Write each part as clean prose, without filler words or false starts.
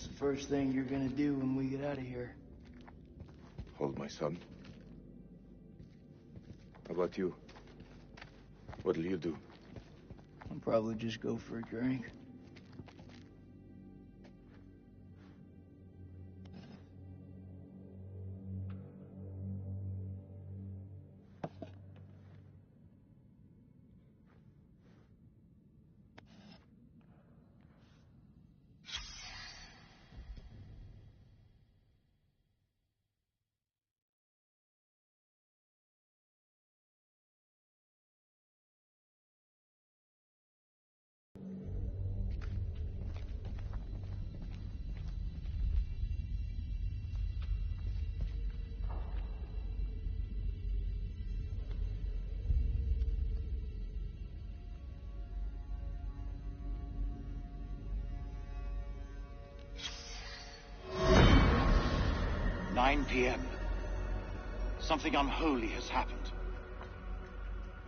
What's the first thing you're gonna do when we get out of here? Hold my son. How about you? What'll you do? I'll probably just go for a drink. PM. Something unholy has happened.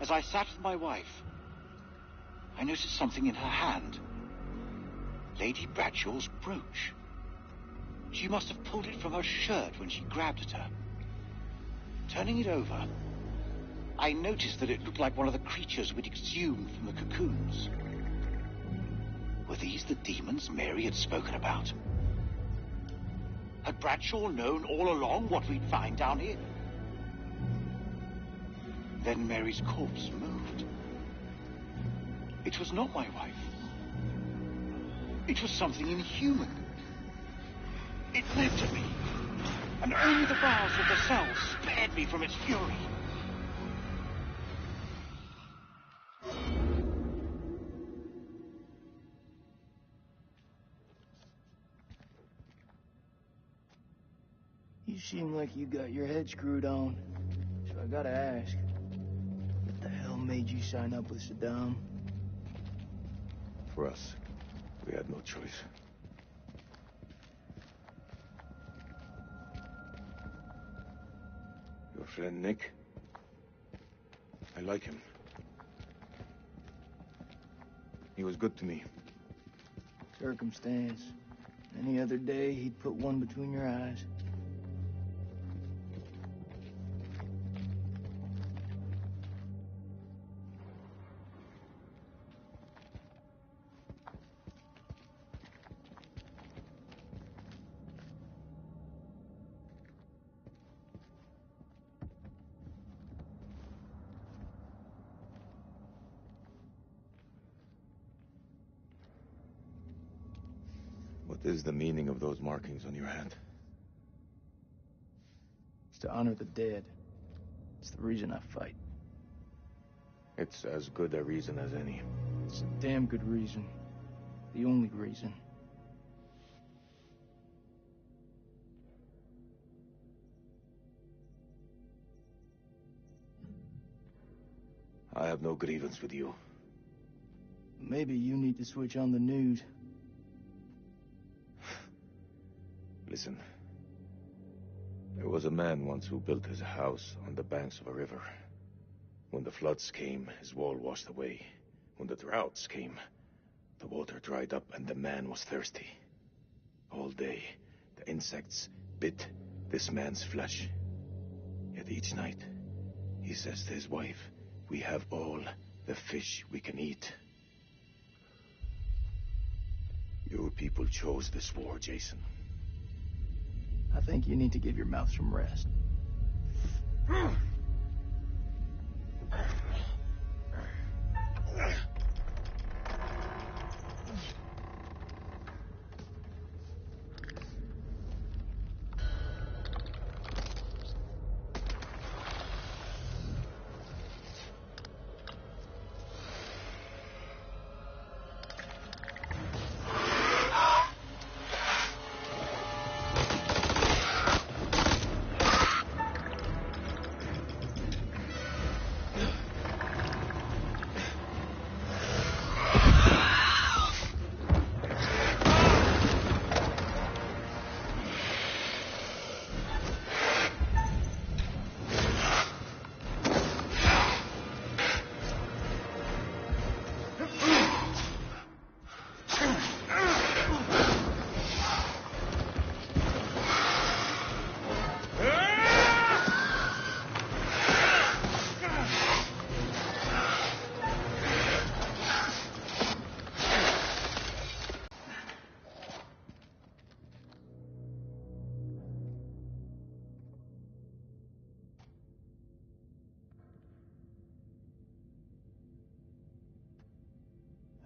As I sat with my wife, I noticed something in her hand. Lady Bradshaw's brooch. She must have pulled it from her shirt when she grabbed at her. Turning it over, I noticed that it looked like one of the creatures we'd exhumed from the cocoons. Were these the demons Mary had spoken about? Had Bradshaw known all along what we'd find down here? Then Mary's corpse moved. It was not my wife. It was something inhuman. It leapt at me, and only the boughs of the cell spared me from its fury. You seem like you got your head screwed on. So I gotta ask, what the hell made you sign up with Saddam? For us, we had no choice. Your friend Nick? I like him. He was good to me. Circumstance. Any other day, he'd put one between your eyes. What is the meaning of those markings on your hand? It's to honor the dead. It's the reason I fight. It's as good a reason as any. It's a damn good reason. The only reason. I have no grievance with you. Maybe you need to switch on the news. Listen. There was a man once who built his house on the banks of a river. When the floods came, his wall washed away. When the droughts came, the water dried up and the man was thirsty. All day, the insects bit this man's flesh. Yet each night, he says to his wife, "We have all the fish we can eat." Your people chose this war, Jason. I think you need to give your mouth some rest.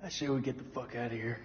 I say we get the fuck out of here.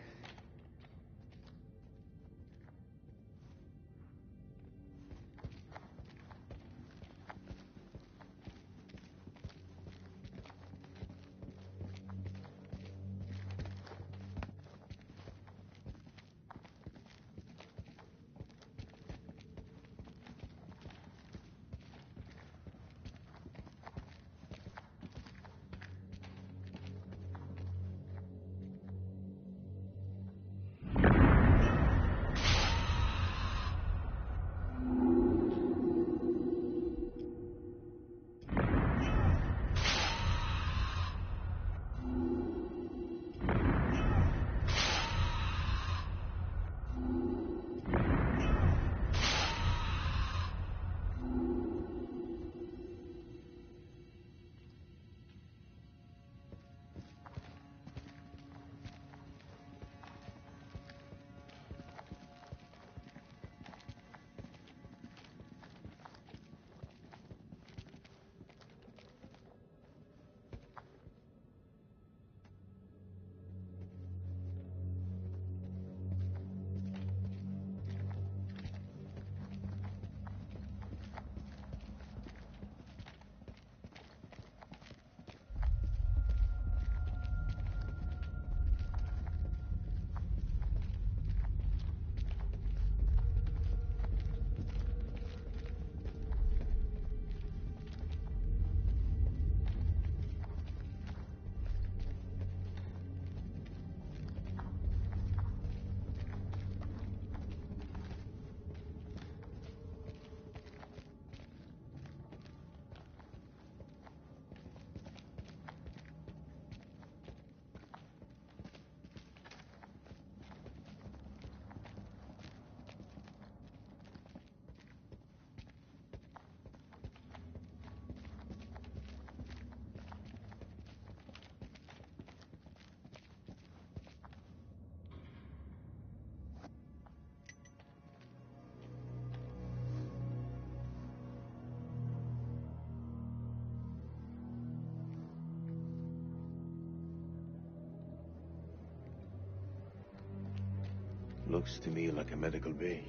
Looks to me like a medical bay.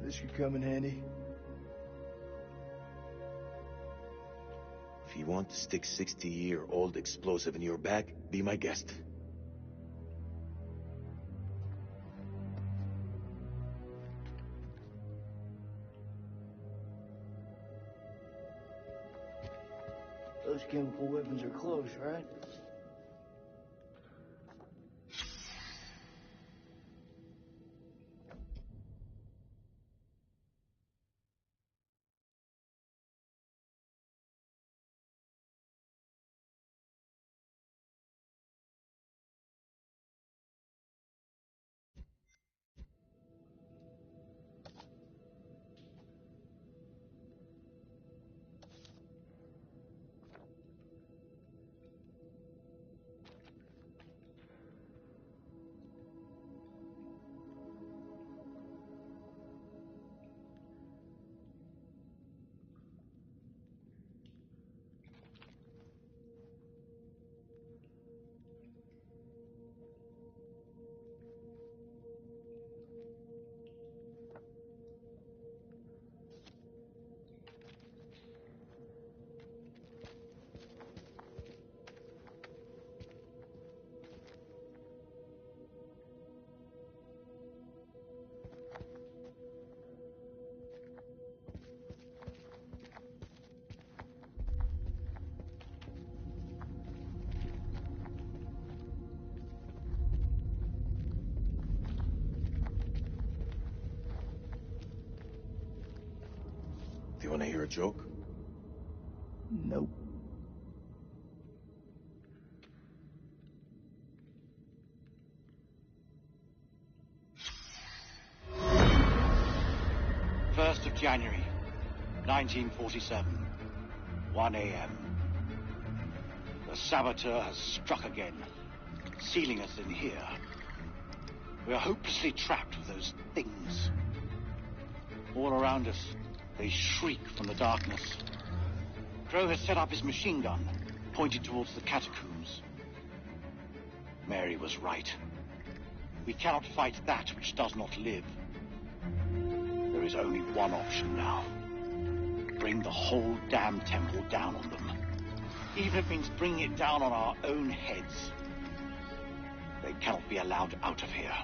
This could come in handy. If you want to stick 60-year-old explosive in your back, be my guest. Those chemical weapons are close, right? Do you want to hear a joke? Nope. First of January, 1947, 1 a.m. The saboteur has struck again, sealing us in here. We are hopelessly trapped with those things. All around us, they shriek from the darkness. Crow has set up his machine gun, pointed towards the catacombs. Mary was right. We cannot fight that which does not live. There is only one option now. Bring the whole damn temple down on them. Even if it means bringing it down on our own heads. They cannot be allowed out of here.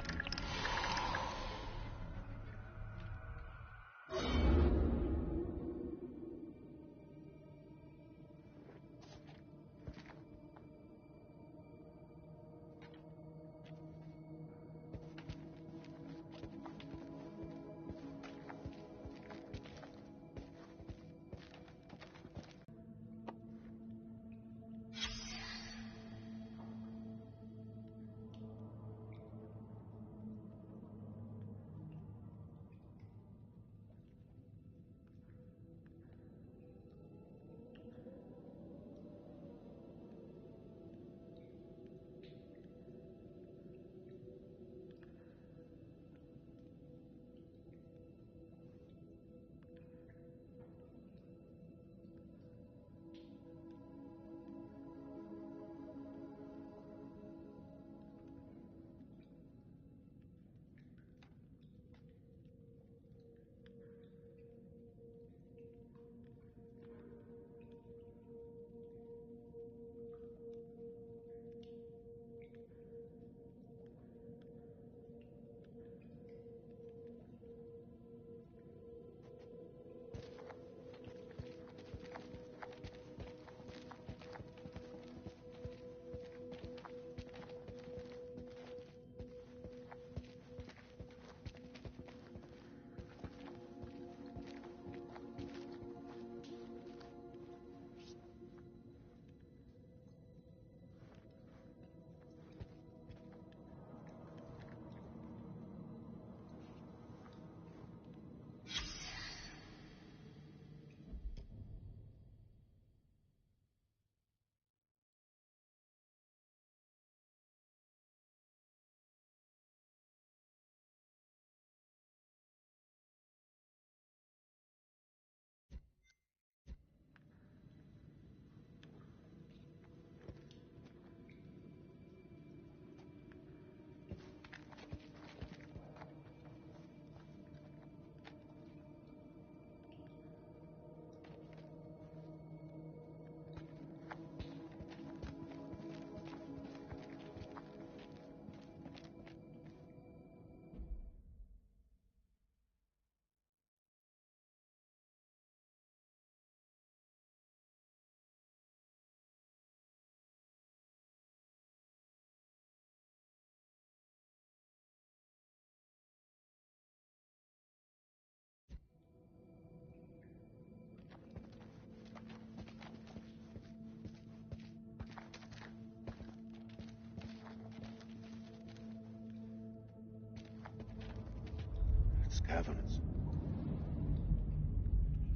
Caverns.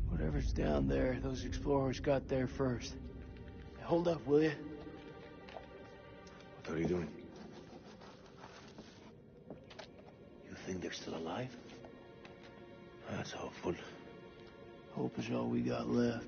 Whatever's down there, those explorers got there first. Hey, hold up, will you? What are you doing? You think they're still alive? That's hopeful. Hope is all we got left.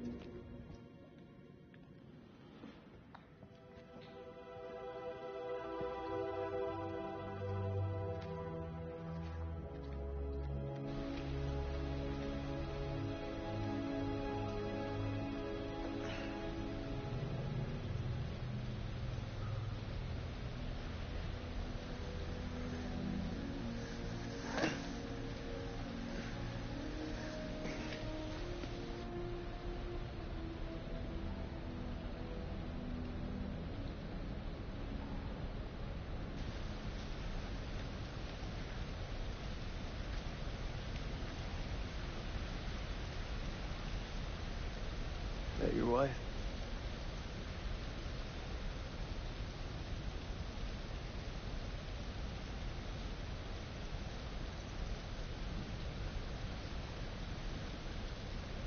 That your wife?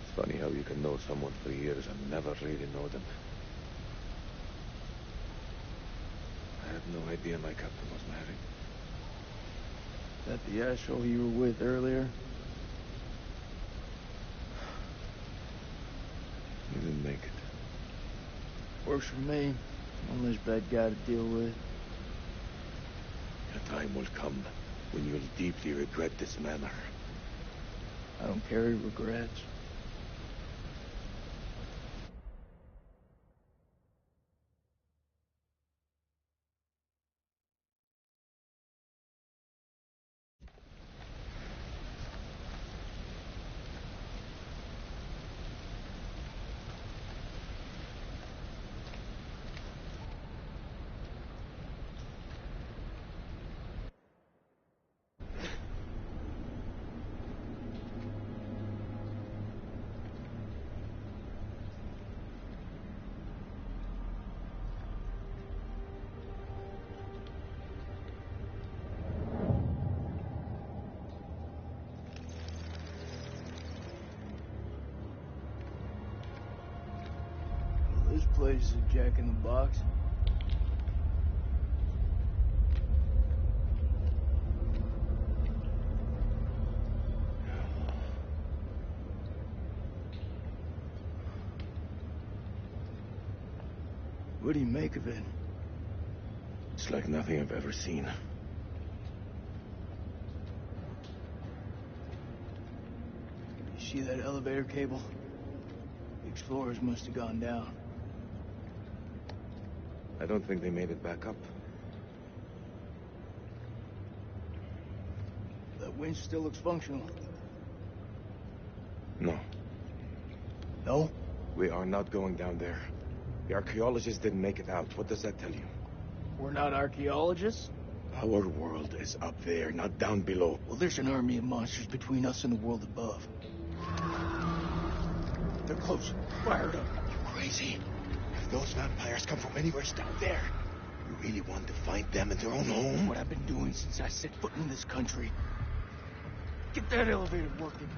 It's funny how you can know someone for years and never really know them. I had no idea my captain was married. That the asshole you were with earlier? You didn't make it. Works for me. One less bad guy to deal with. A time will come when you'll deeply regret this manner. I don't carry regrets. This place is a jack-in-the-box. What do you make of it? It's like nothing I've ever seen. You see that elevator cable? The explorers must have gone down. I don't think they made it back up. That winch still looks functional. No. No? We are not going down there. The archaeologists didn't make it out. What does that tell you? We're not archaeologists? Our world is up there, not down below. Well, there's an army of monsters between us and the world above. They're close. Fired up. You crazy? If those vampires come from anywhere down there, you really want to find them in their own home? What I've been doing since I set foot in this country. Get that elevator working.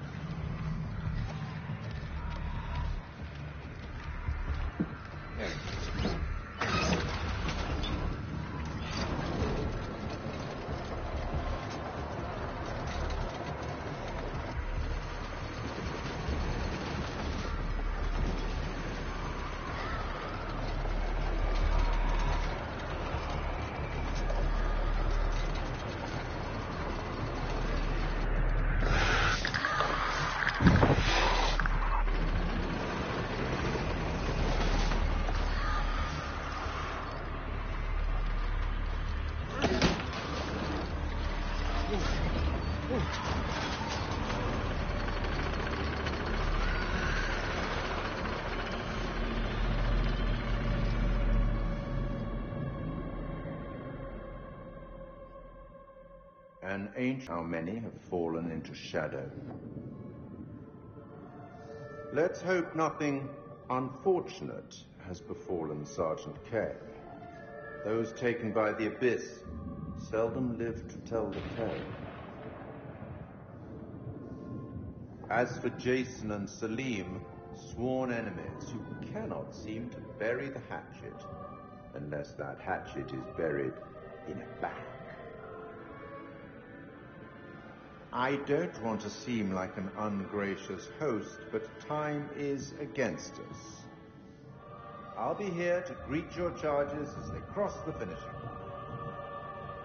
An ancient, how many have fallen into shadow. Let's hope nothing unfortunate has befallen Sergeant K. Those taken by the abyss seldom live to tell the tale. As for Jason and Salim, sworn enemies who cannot seem to bury the hatchet, unless that hatchet is buried in a bag. I don't want to seem like an ungracious host, but time is against us. I'll be here to greet your charges as they cross the finishing line,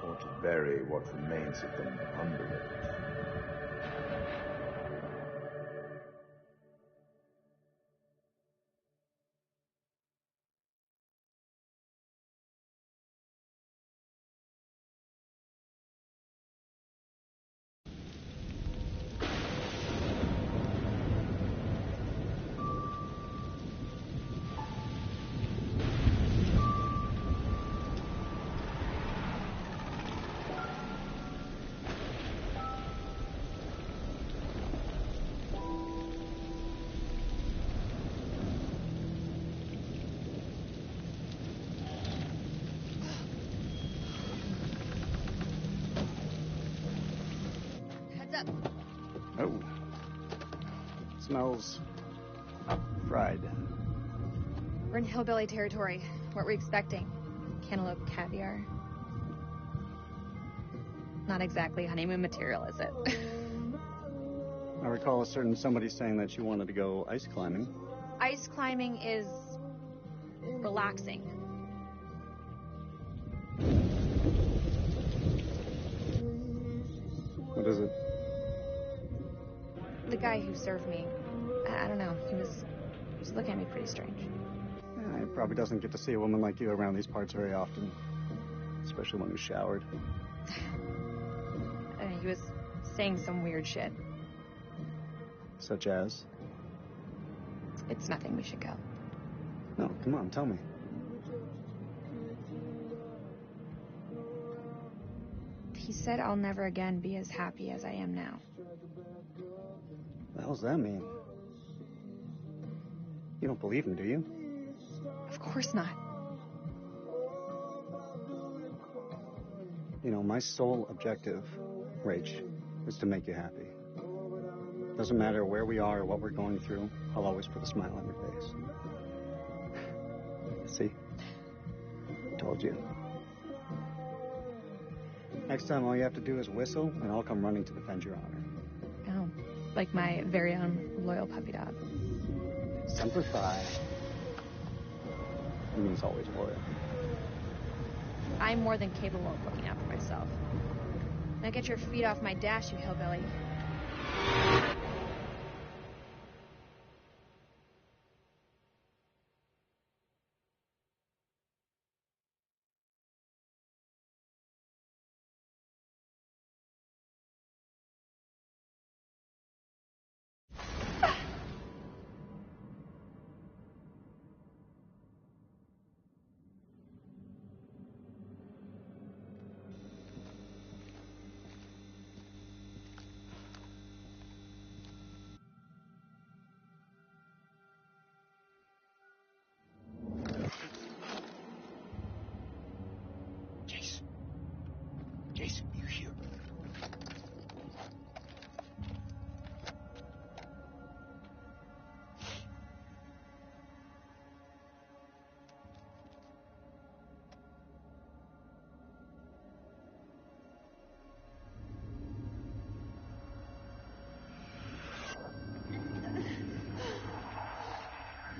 or to bury what remains of them under it. Oh. Smells fried. We're in hillbilly territory. What were we expecting? Cantaloupe caviar? Not exactly honeymoon material, is it? I recall a certain somebody saying that you wanted to go ice climbing. Ice climbing is relaxing. What is it? The guy who served me, I don't know, he was looking at me pretty strange. Yeah, he probably doesn't get to see a woman like you around these parts very often. Especially when he's showered. He was saying some weird shit. Such as? It's nothing, we should go. No, come on, tell me. He said I'll never again be as happy as I am now. What the hell does that mean? You don't believe him, do you? Of course not. You know, my sole objective, Rach, is to make you happy. Doesn't matter where we are or what we're going through, I'll always put a smile on your face. See? I told you. Next time, all you have to do is whistle, and I'll come running to defend your honor. Oh, like my very own loyal puppy dog. Semper Fi. It means always loyal. I'm more than capable of looking out for myself. Now get your feet off my dash, you hillbilly. Jason, you here?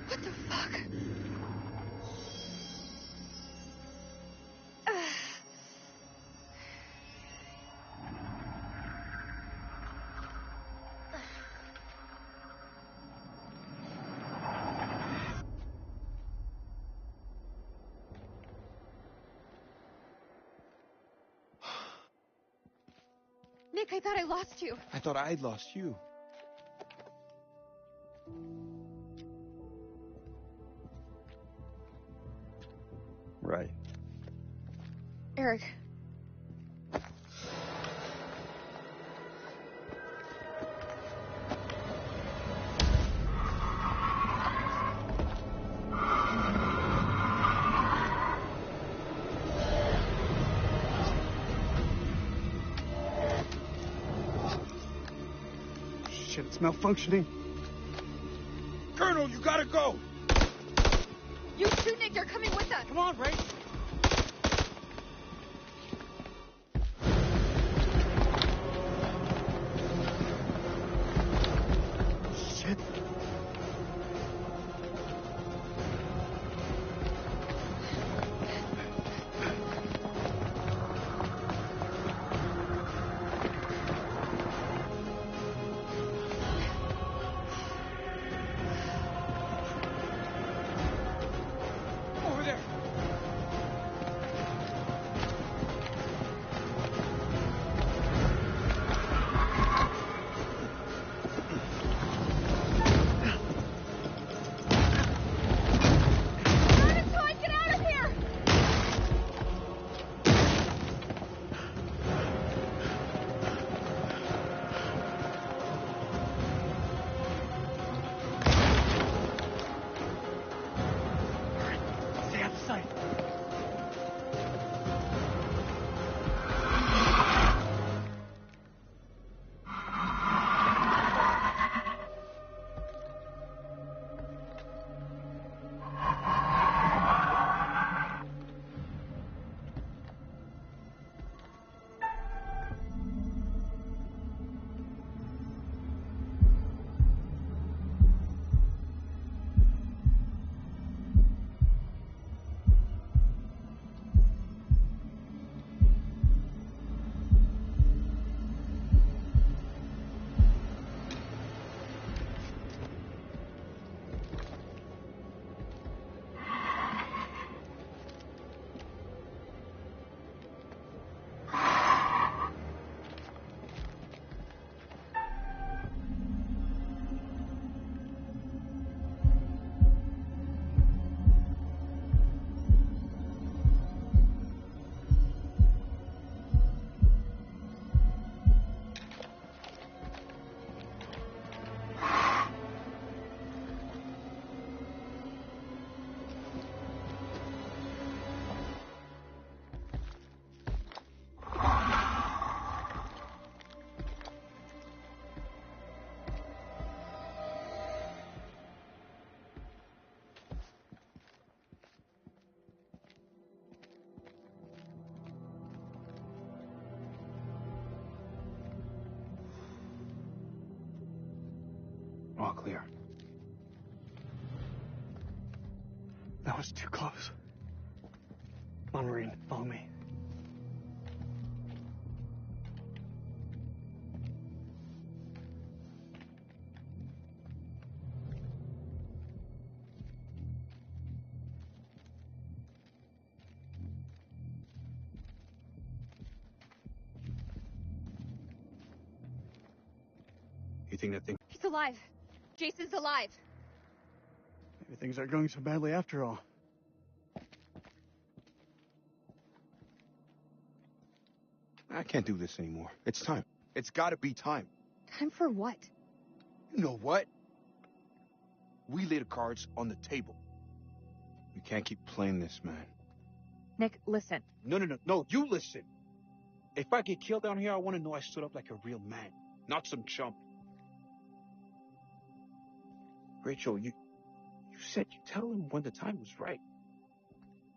What the fuck? Nick, I thought I lost you. I thought I'd lost you. Right. Eric. Shit, it's malfunctioning. Colonel, you gotta go! You too, Nick, you're coming with us. Come on, Ray. Shit. Over there. All clear. That was too close. Come on, Marine, follow me. You think that thing... He's alive. Jason's alive. Maybe things aren't going so badly after all. I can't do this anymore. It's time. It's gotta be time. Time for what? You know what? We lay the cards on the table. We can't keep playing this, man. Nick, listen. No, you listen. If I get killed down here, I want to know I stood up like a real man, not some chump. Rachel, you said you'd tell him when the time was right.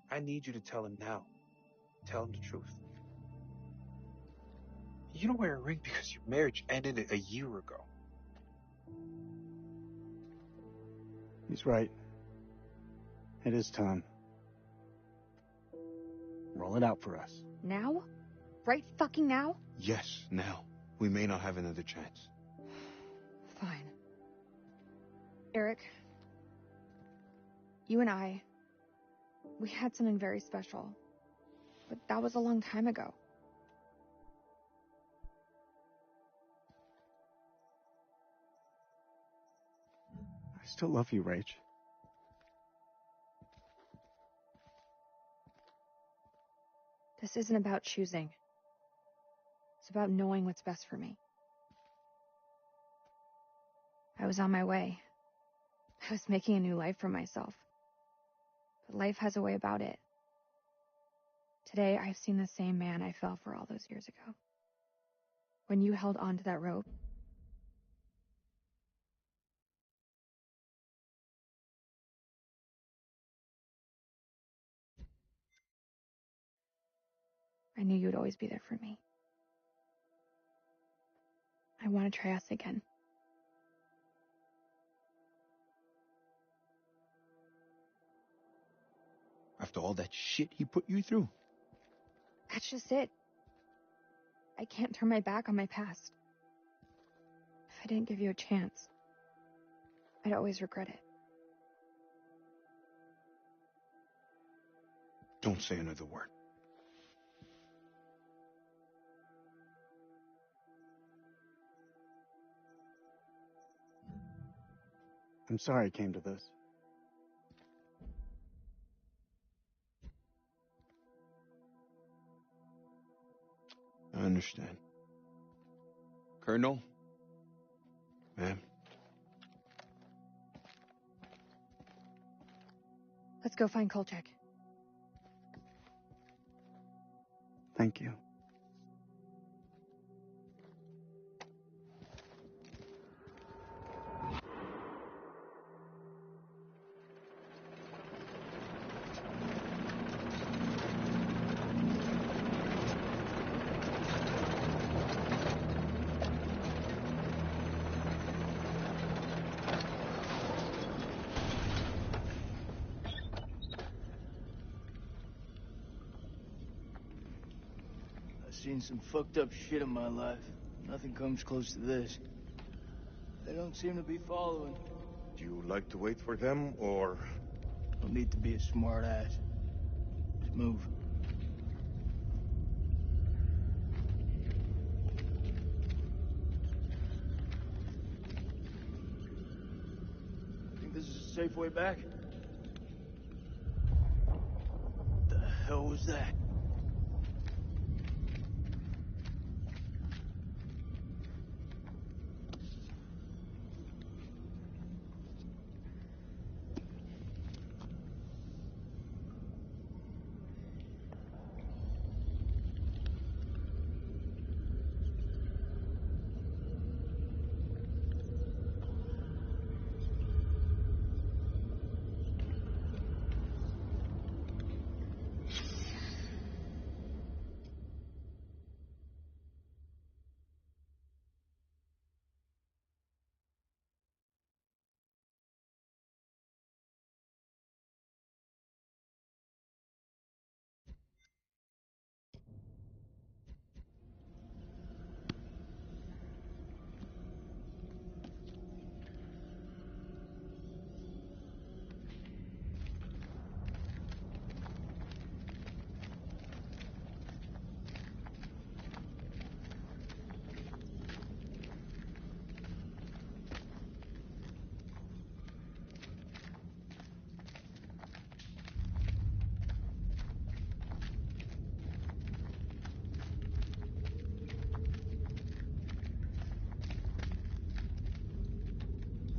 I need you to tell him now. Tell him the truth. You don't wear a ring because your marriage ended a year ago. He's right. It is time. Roll it out for us. Now? Right fucking now? Yes, now. We may not have another chance. Fine. Eric, you and I, we had something very special. But that was a long time ago. I still love you, Rach. This isn't about choosing. It's about knowing what's best for me. I was on my way. I was making a new life for myself. But life has a way about it. Today, I've seen the same man I fell for all those years ago. When you held on to that rope, I knew you'd always be there for me. I want to try us again. After all that shit he put you through? That's just it. I can't turn my back on my past. If I didn't give you a chance, I'd always regret it. Don't say another word. I'm sorry it came to this. I understand. Colonel? Ma'am? Let's go find Kolchak. Thank you. I've seen some fucked up shit in my life. Nothing comes close to this. They don't seem to be following. Do you like to wait for them, or...? Don't need to be a smart ass. Just move. Think this is a safe way back? What the hell was that?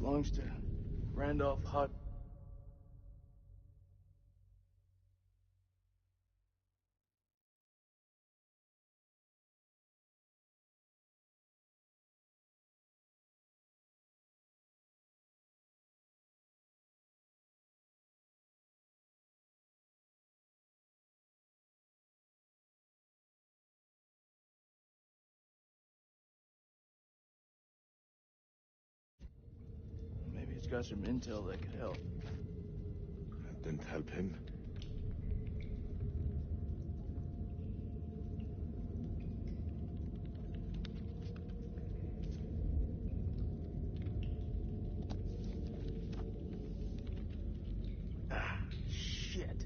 Belongs to Randolph Hutt. Maybe it's got some intel that could help. That didn't help him. Shit.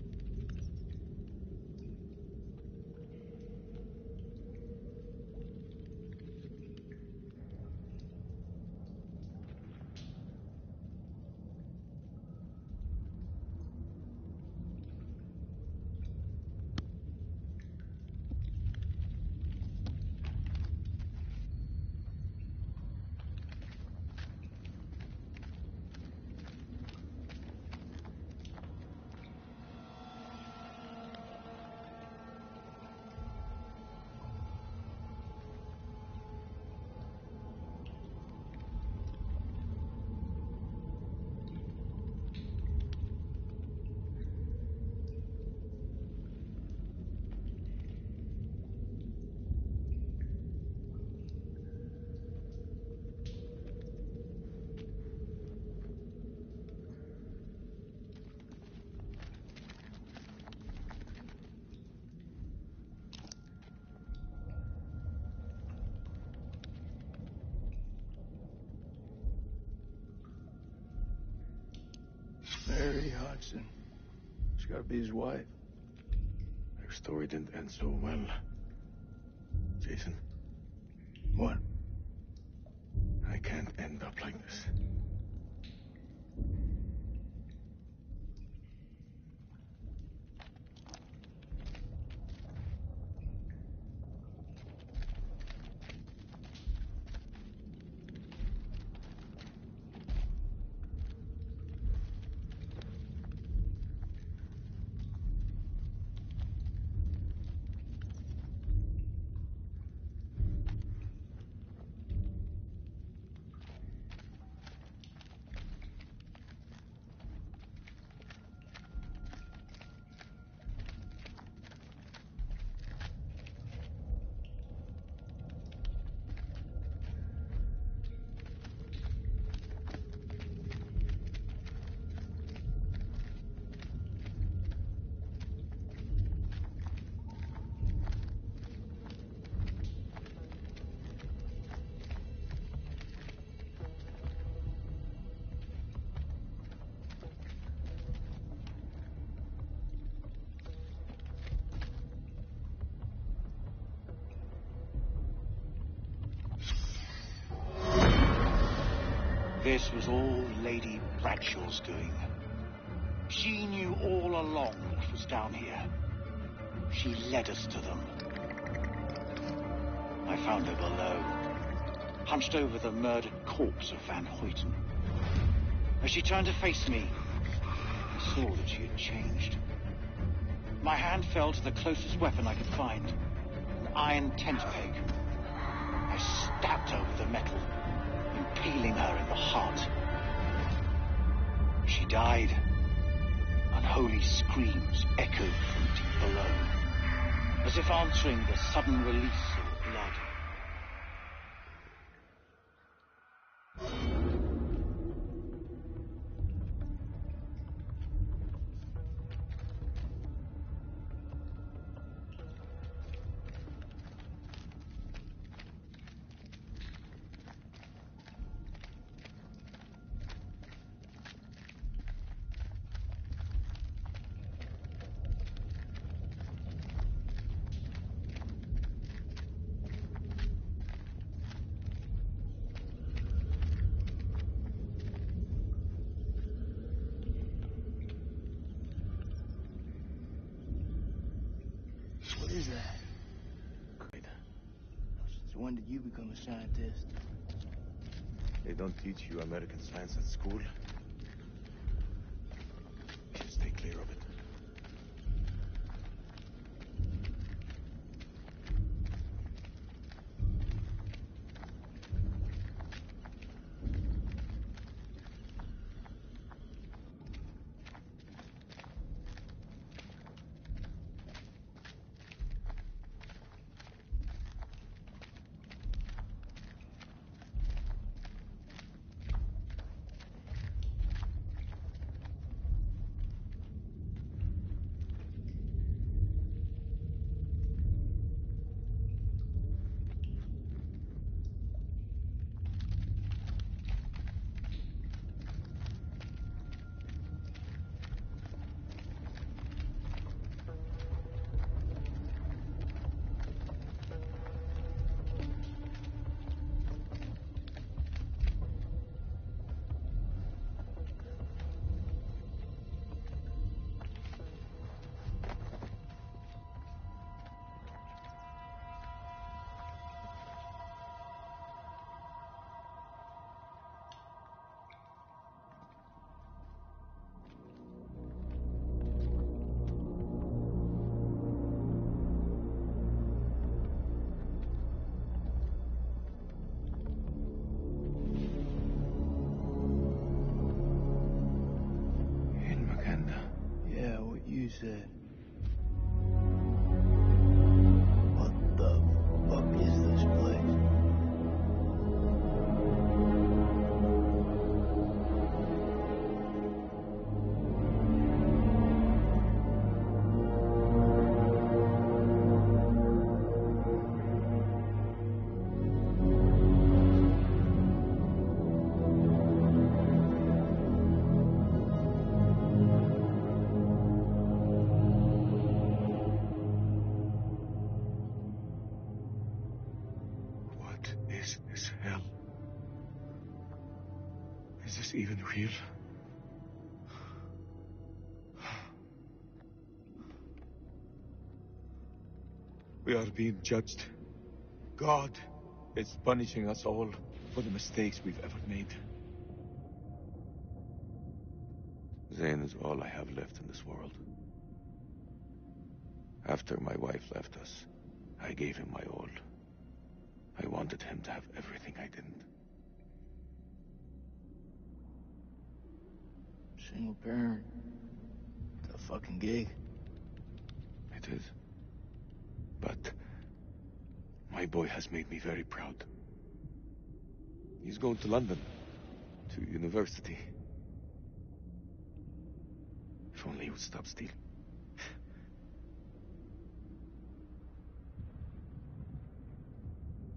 Mary Hodgson. She's gotta be his wife. Her story didn't end so well. Jason, What? I can't end up like this. This was all Lady Bradshaw's doing. She knew all along what was down here. She led us to them. I found her below, hunched over the murdered corpse of Van Hoyten. As she turned to face me, I saw that she had changed. My hand fell to the closest weapon I could find, an iron tent peg. I stabbed her with the metal, impaling her in the heart. She died. Unholy screams echoed from deep below, as if answering the sudden release of blood. What is that? Great. Since when did you become a scientist? They don't teach you American science at school. Just stay clear of it. Yeah, what you said. What the fuck is this place? What is this hell? Is this even real? We are being judged. God is punishing us all for the mistakes we've ever made. Zane is all I have left in this world. After my wife left us, I gave him my all. I wanted him to have everything I didn't. Single parent. It's a fucking gig. It is. But my boy has made me very proud. He's going to London, to university. If only he would stop stealing.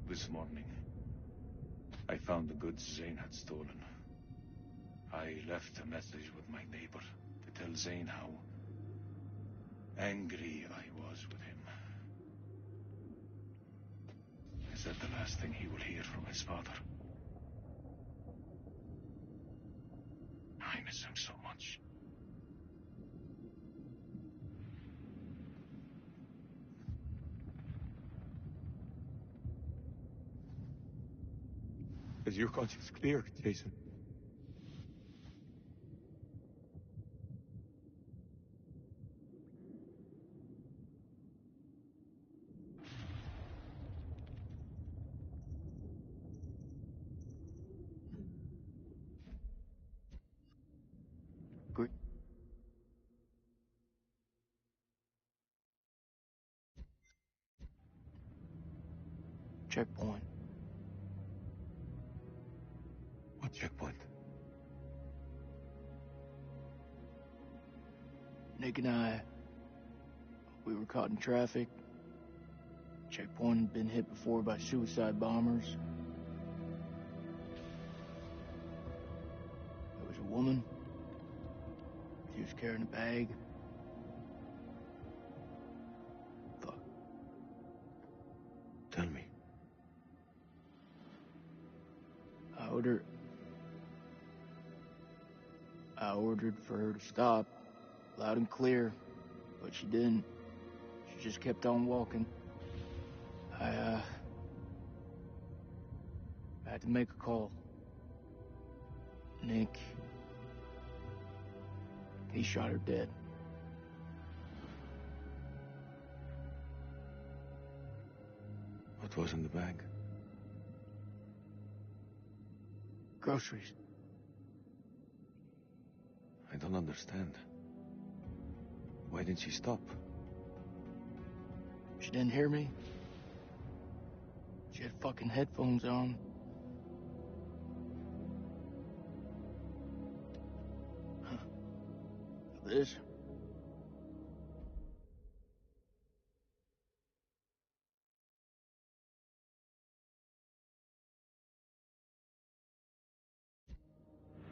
This morning, I found the goods Zane had stolen. I left a message with my neighbor to tell Zane how angry I was with him. I said the last thing he will hear from his father. I miss him so much. Is your conscience clear, Jason? Good. Checkpoint. What checkpoint? Nick and I, we were caught in traffic. Checkpoint had been hit before by suicide bombers. There was a woman. She was carrying a bag. Fuck. Tell me. I ordered for her to stop, loud and clear, but she didn't. She just kept on walking. I had to make a call. Nick. He shot her dead. What was in the bag? Groceries. I don't understand. Why didn't she stop? She didn't hear me. She had fucking headphones on. Huh. This?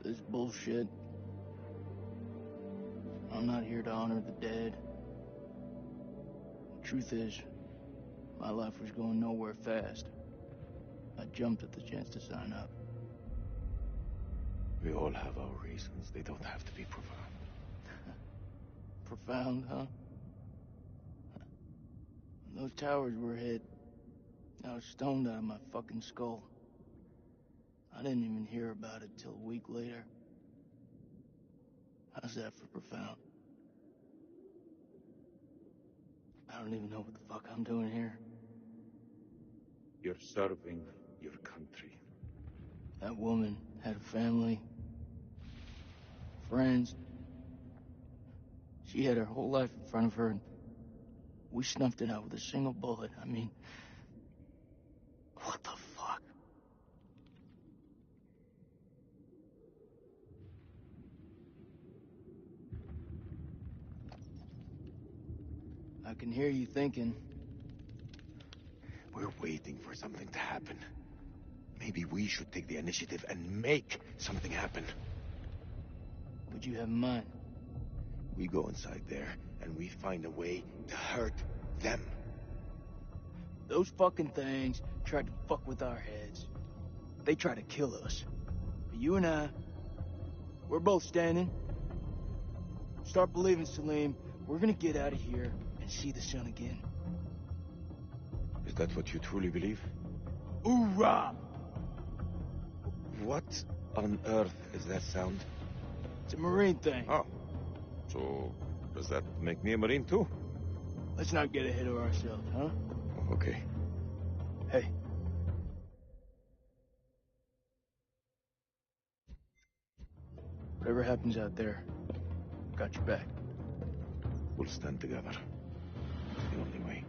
This bullshit. I'm not here to honor the dead. The truth is, my life was going nowhere fast. I jumped at the chance to sign up. We all have our reasons. They don't have to be profound. Profound, huh? When those towers were hit, I was stoned out of my fucking skull. I didn't even hear about it till a week later. How's that for profound? I don't even know what the fuck I'm doing here. You're serving your country. That woman had a family, friends. She had her whole life in front of her, and we snuffed it out with a single bullet. I mean, what the fuck? I can hear you thinking. We're waiting for something to happen. Maybe we should take the initiative and make something happen. What'd you have in mind? We go inside there, and we find a way to hurt them. Those fucking things tried to fuck with our heads. They tried to kill us. But you and I, we're both standing. Start believing, Salim. We're gonna get out of here and see the sun again. Is that what you truly believe? Hoorah! What on earth is that sound? It's a Marine thing. Oh. So, does that make me a Marine too? Let's not get ahead of ourselves, huh? Okay. Hey. Whatever happens out there, got your back. We'll stand together. It's the only way.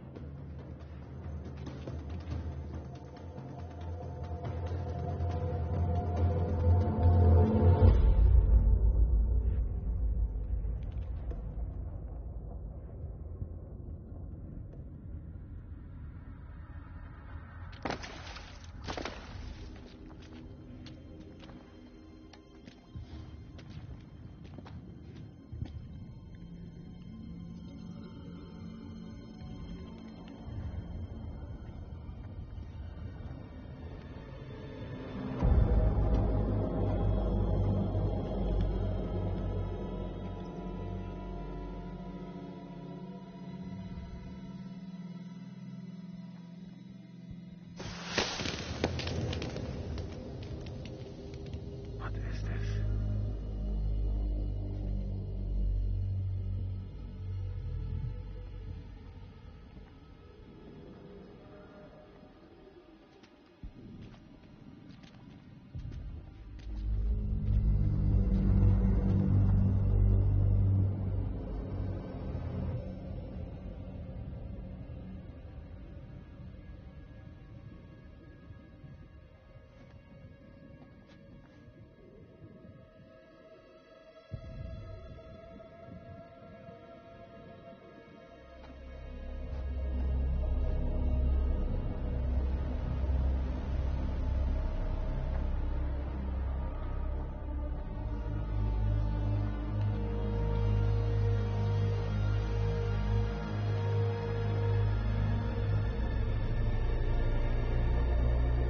What is this?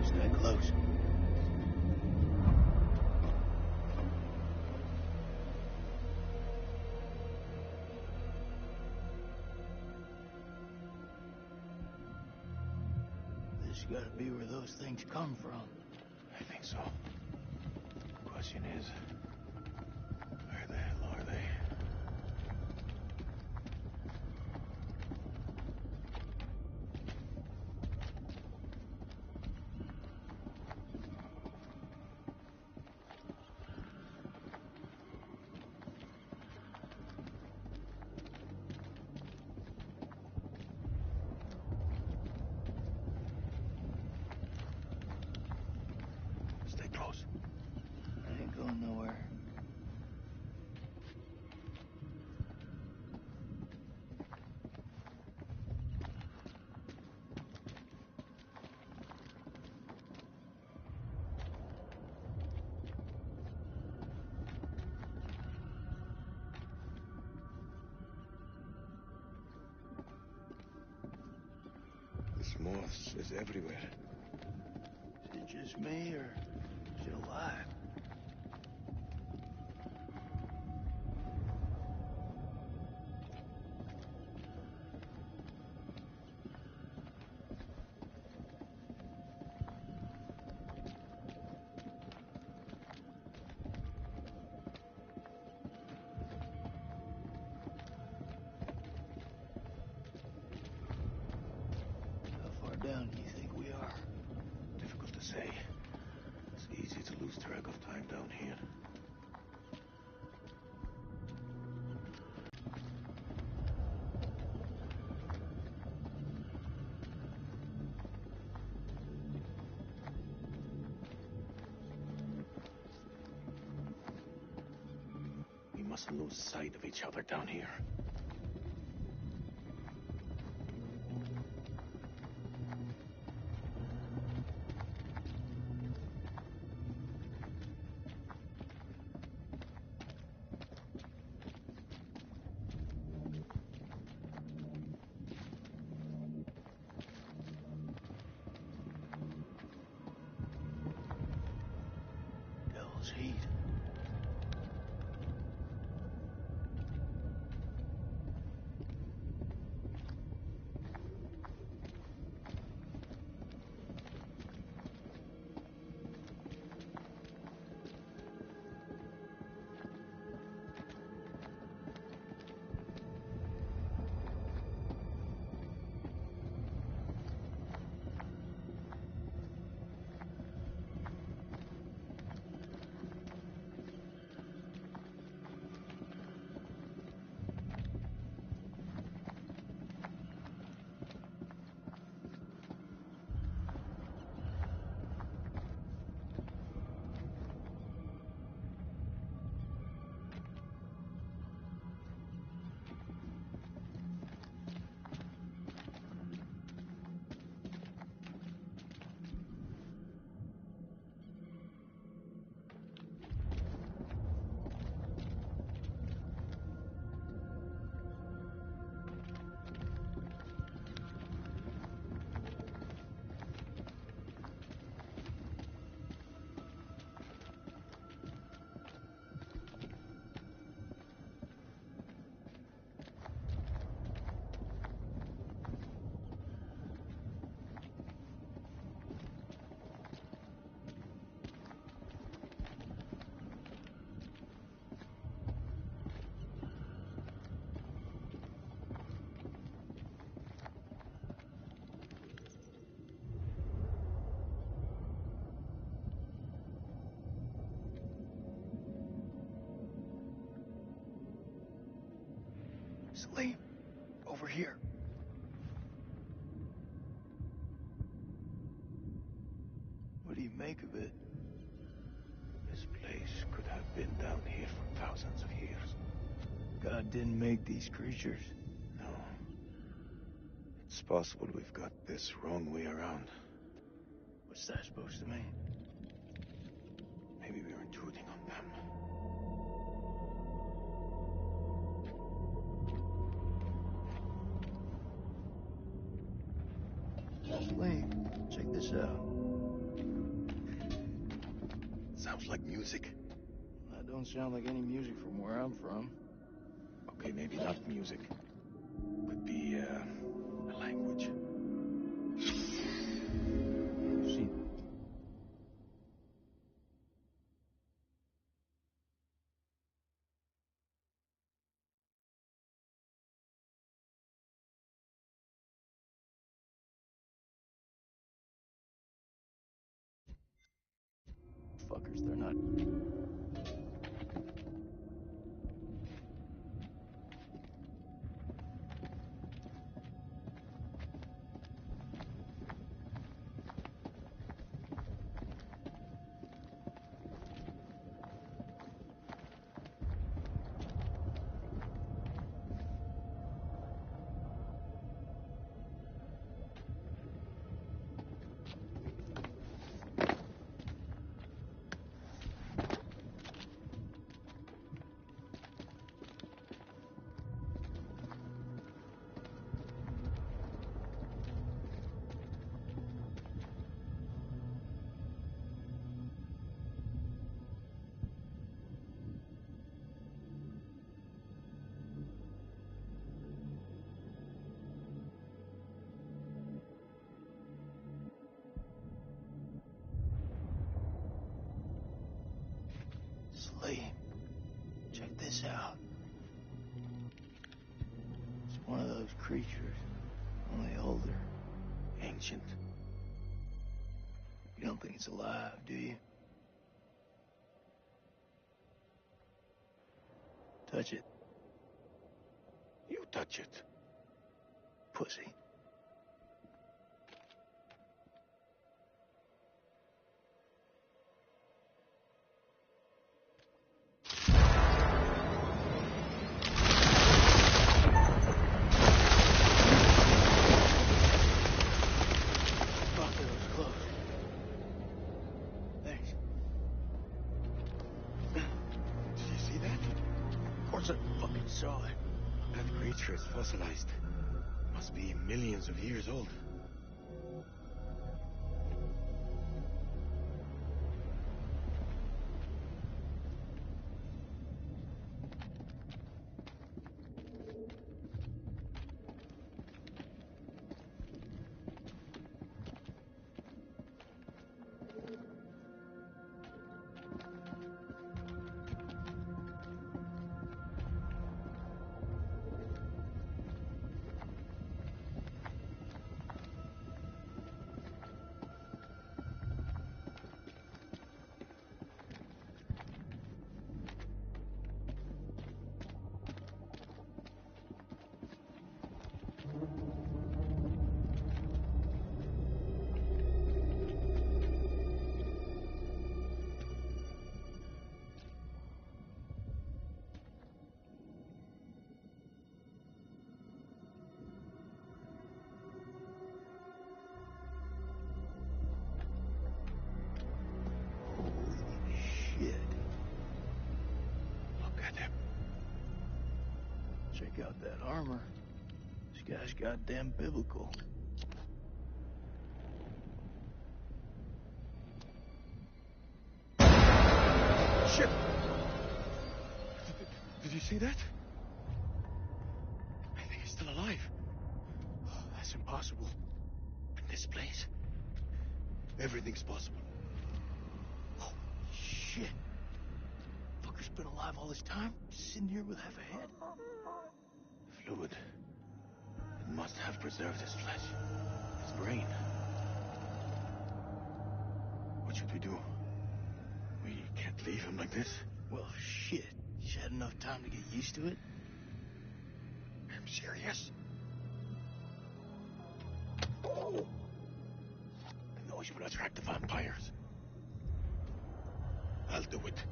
Stay close. This gotta be where those things come from. I think so. question is, where the hell are they? Stay close. I ain't going nowhere. This moss is everywhere. Is it just me, or is it alive? How far down do you think we are? Difficult to say. It's easy to lose track of time down here. We mustn't lose sight of each other down here. Devil's heat. Salim, over here. What do you make of it? This place could have been down here for thousands of years. God didn't make these creatures. No. It's possible we've got this wrong way around. What's that supposed to mean? Maybe we're intruding on them. Salim, check this out. Sounds like music. That don't sound like any music from where I'm from. Okay, maybe not music. Could be, a language. See, creatures. They're not... Slee, check this out. It's one of those creatures, only older, ancient. You don't think it's alive, do you? Touch it. You touch it. Pussy. Saw it. That creature is fossilized. Must be millions of years old. Check out that armor. This guy's goddamn biblical. Shit! Did you see that? I think he's still alive. Oh, that's impossible. In this place, everything's possible. Oh, shit. Fucker's been alive all this time, sitting here with half a head. Fluid. It must have preserved his flesh, his brain. What should we do? We can't leave him like this. Well, shit. He's had enough time to get used to it. I'm serious. Oh! The noise will attract the vampires. I'll do it.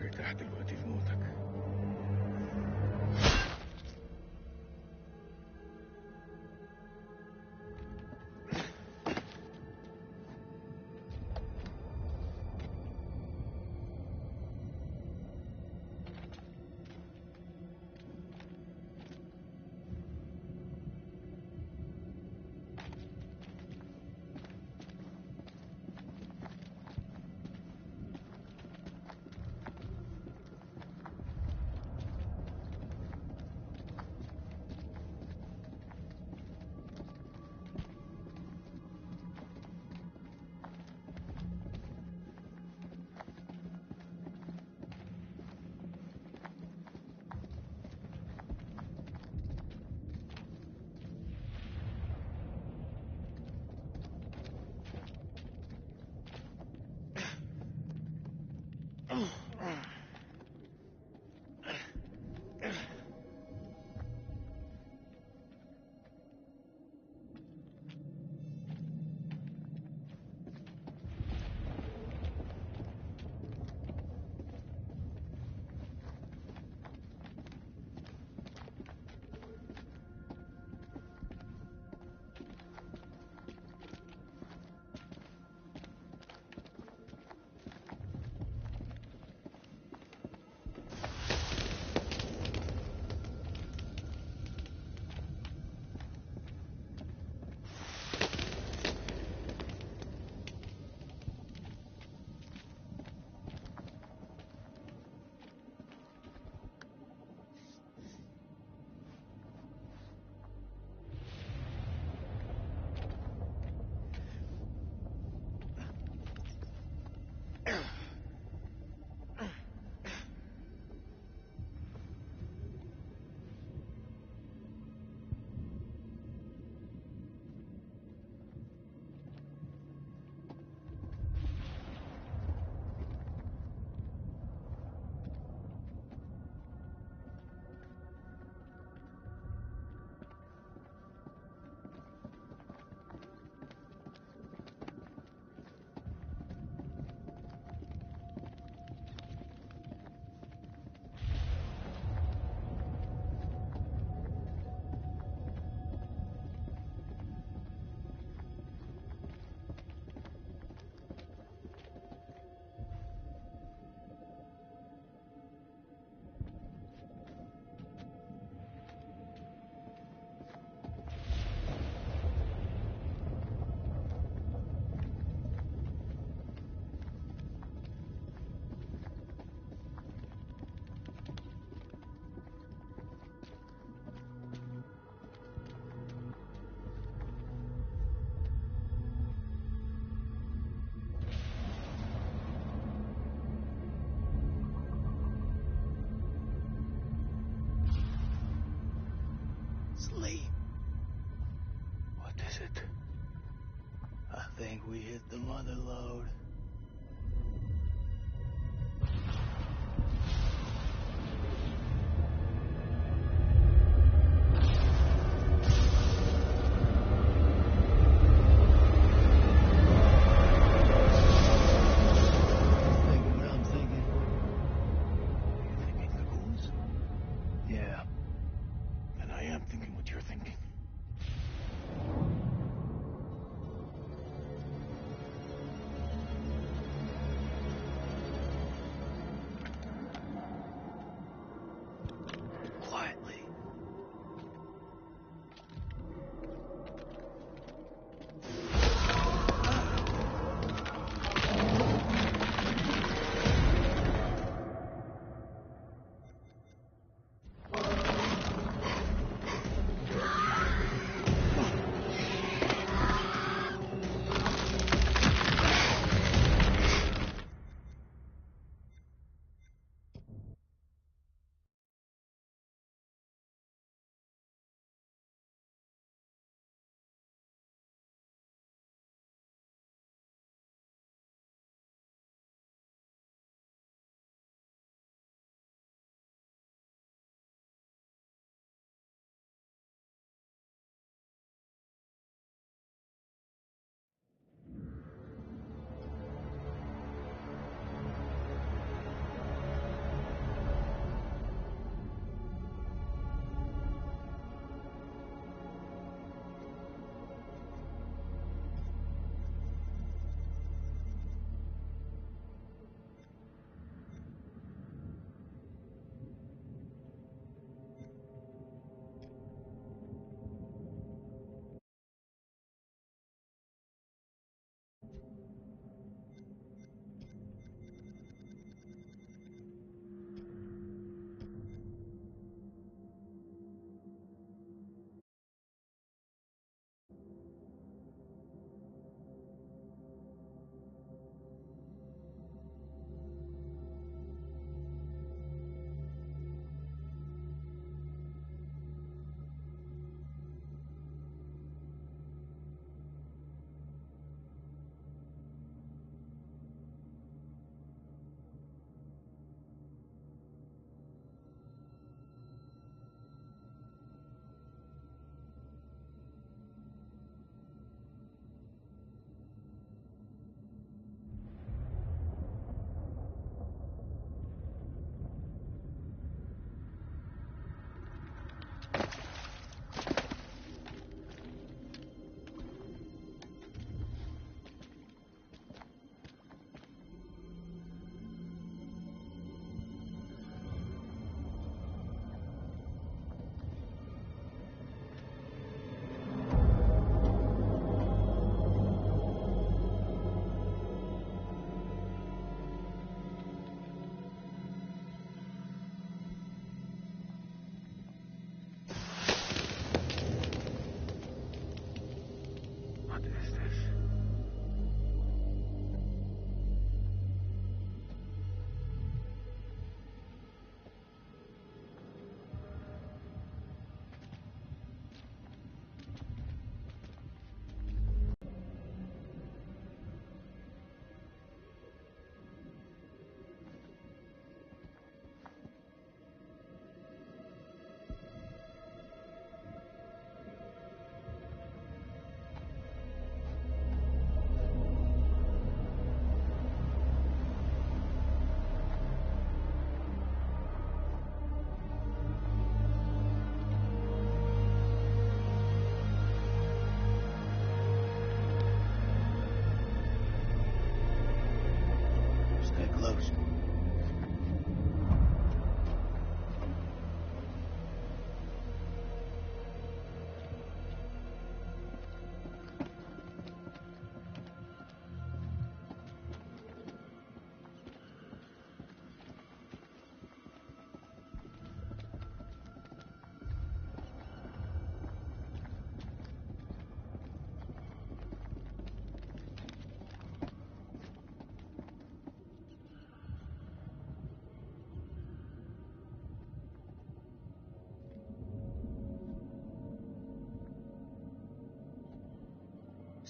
ارتاح دلوقتي في موتك. sleep. What is it? I think we hit the mother lode. Thinking what I'm thinking? You thinking the ghouls? Yeah. And I am thinking what you're thinking.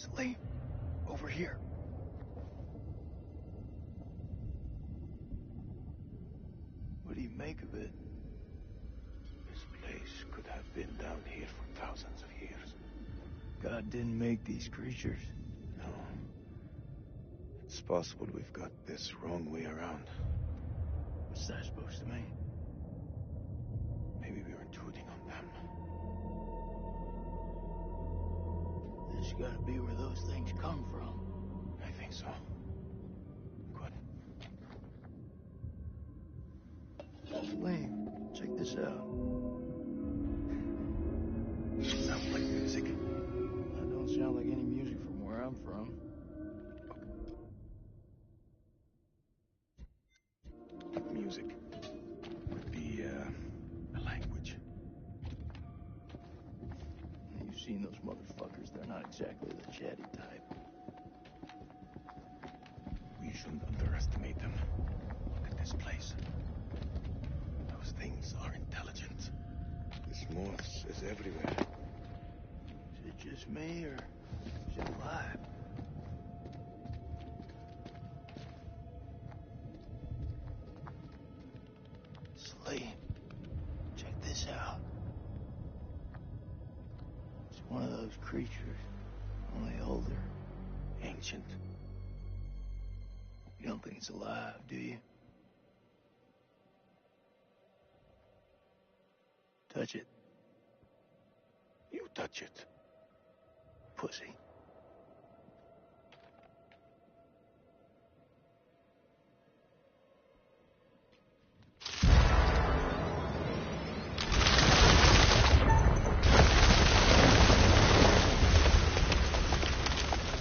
Sleep. Over here. What do you make of it? This place could have been down here for thousands of years. God didn't make these creatures. No. It's possible we've got this wrong way around. What's that supposed to mean? Maybe we're intruding on them. This gotta be where those things come from. I think so. Good. Lame, check this out. Sounds like music. That don't sound like any music from where I'm from. Music. Could be, a language. You've seen those motherfuckers. They're not exactly the chatty type. We shouldn't underestimate them. Look at this place. Those things are intelligent. This moss is everywhere. Is it just me, or is it alive? Sleep. Check this out. It's one of those creatures, only older. Ancient. You don't think it's alive, do you? Touch it. You touch it. Pussy.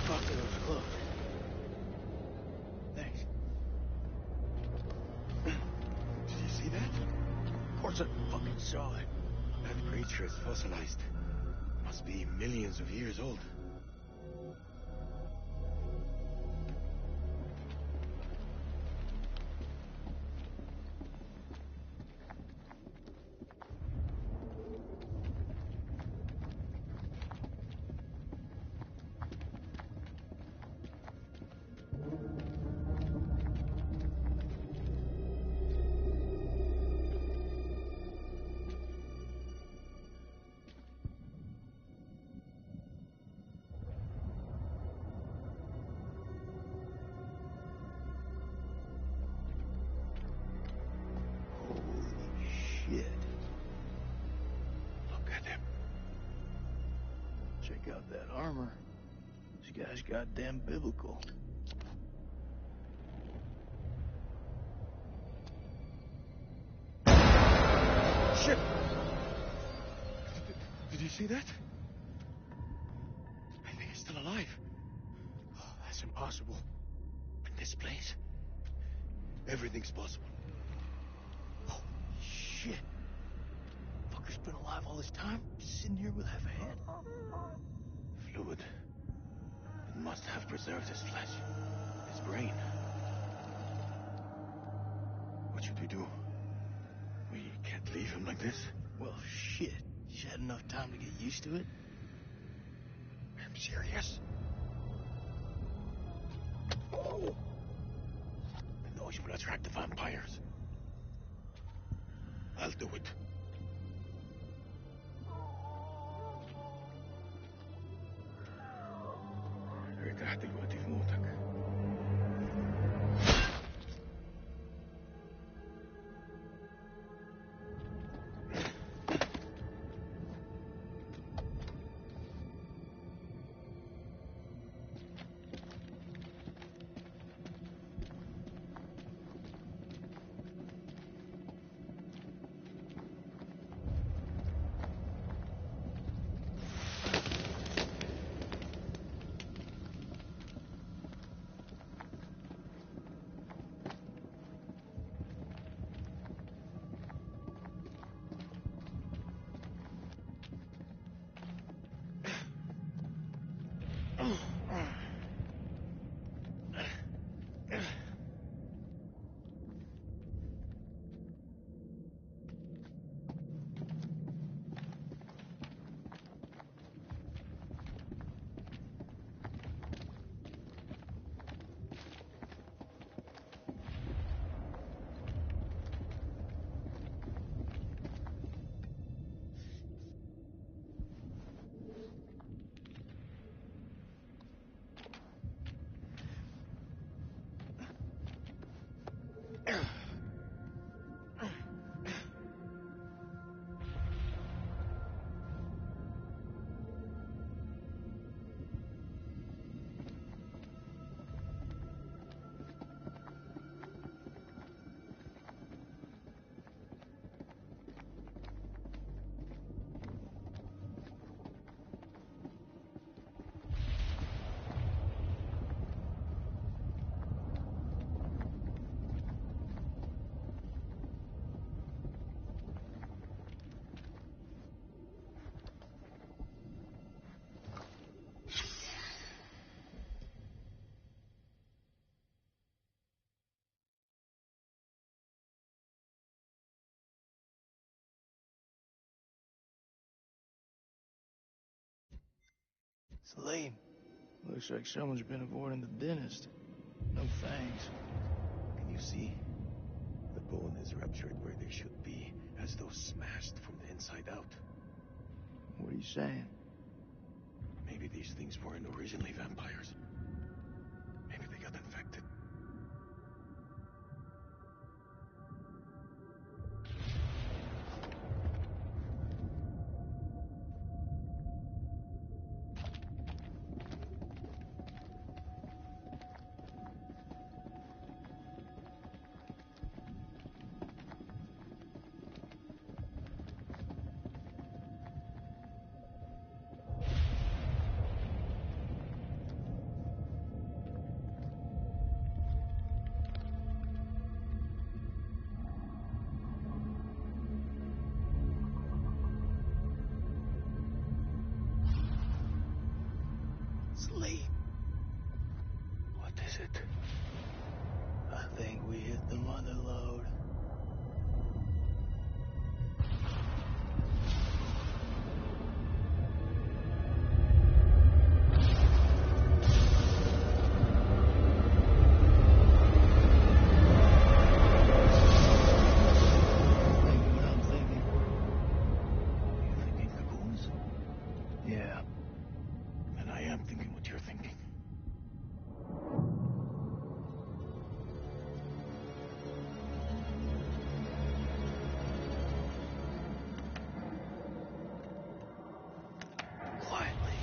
Fuck, that was close. Thanks. Did you see that? Of course I fucking saw it. That creature is fossilized. Must be millions of years old. Shit. Look at him. Check out that armor. This guy's goddamn biblical. Shit! Did you see that? I think he's still alive. Oh, that's impossible. In this place, everything's possible. Holy shit. Fucker's been alive all this time? Sitting here with half a head? Fluid. It must have preserved his flesh, his brain. What should we do? We can't leave him like this. Well, shit. He's had enough time to get used to it. I'm serious. Oh. The noise will attract the vampires. I'll do it. رجعت الوقت في موتك. Salim, looks like someone's been avoiding the dentist. No thanks. Can you see? The bone is ruptured where they should be, as though smashed from the inside out. What are you saying? Maybe these things weren't originally vampires. Maybe they got infected. Salim, What is it? I think we hit the mother lode. Thinking what I'm thinking. You thinking cocoons? Yeah. And I am thinking what you're thinking. Quietly.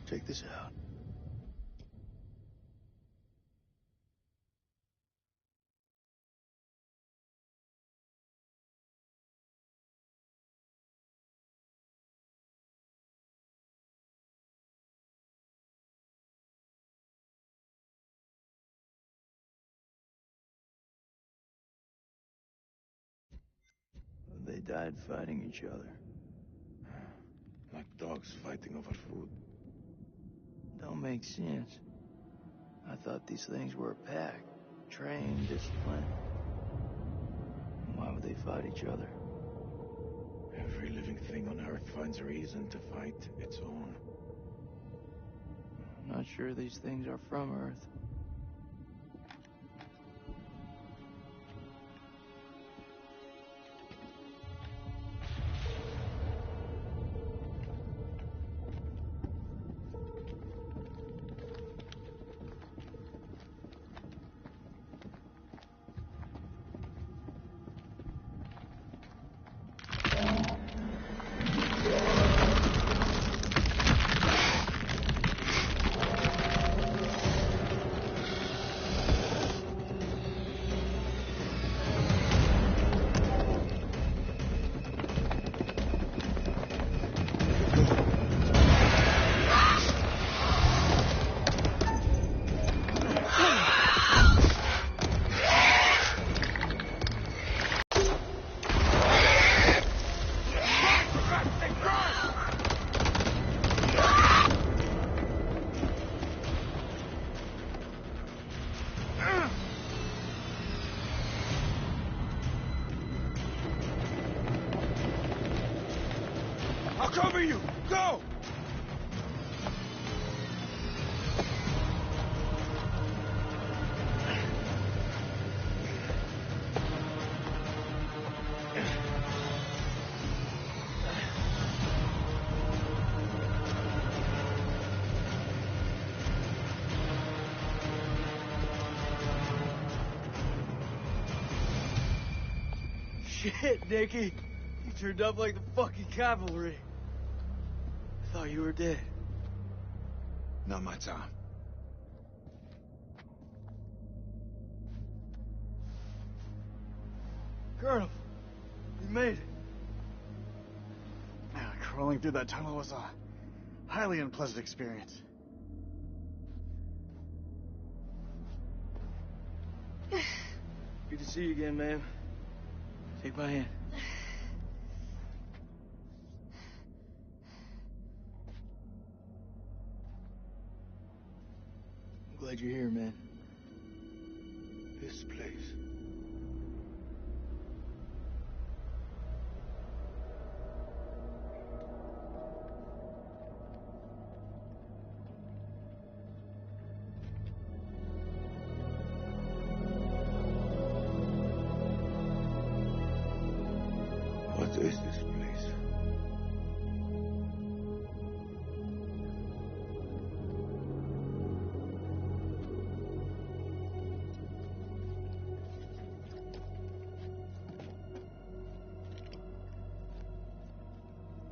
Check this out. They died fighting each other. Like dogs fighting over food. Don't make sense. I thought these things were a pack. Trained, disciplined. Why would they fight each other? Every living thing on Earth finds a reason to fight its own. I'm not sure these things are from Earth. Cover you! Go! Shit, Nicky. You turned up like the fucking cavalry. I thought you were dead. Not my time. Colonel, we made it. Yeah, crawling through that tunnel was a highly unpleasant experience. Good to see you again, ma'am. Take my hand. I'm glad you're here, man. This place. What is this place?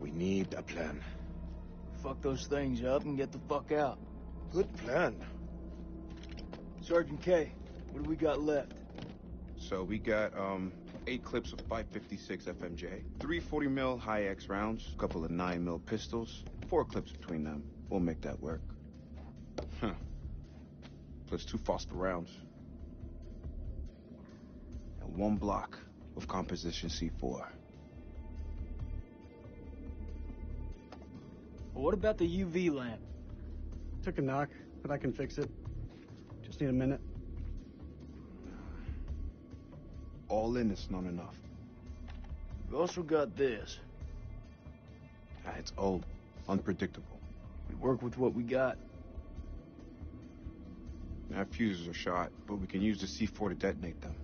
We need a plan. Fuck those things up and get the fuck out. Good plan. Sergeant K, what do we got left? So we got 8 clips of 556 FMJ, 3 40 mil high X rounds, a couple of 9 mil pistols, 4 clips between them. We'll make that work. Huh. Plus 2 Foster rounds. And 1 block of composition C4. Well, what about the UV lamp? Took a knock, but I can fix it. Just need a minute. All in is not enough. We've also got this. It's old, unpredictable. We work with what we got. Our fuses are shot, but we can use the C4 to detonate them.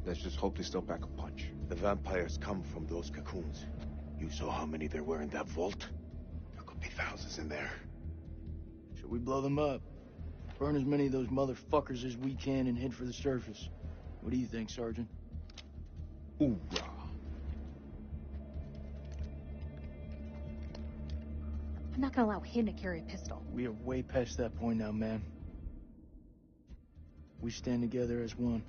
Let's just hope they still pack a punch. The vampires come from those cocoons. You saw how many there were in that vault? There could be thousands in there. Should we blow them up? Burn as many of those motherfuckers as we can and head for the surface. What do you think, Sergeant? Hoorah. I'm not gonna allow him to carry a pistol. We are way past that point now, man. We stand together as one.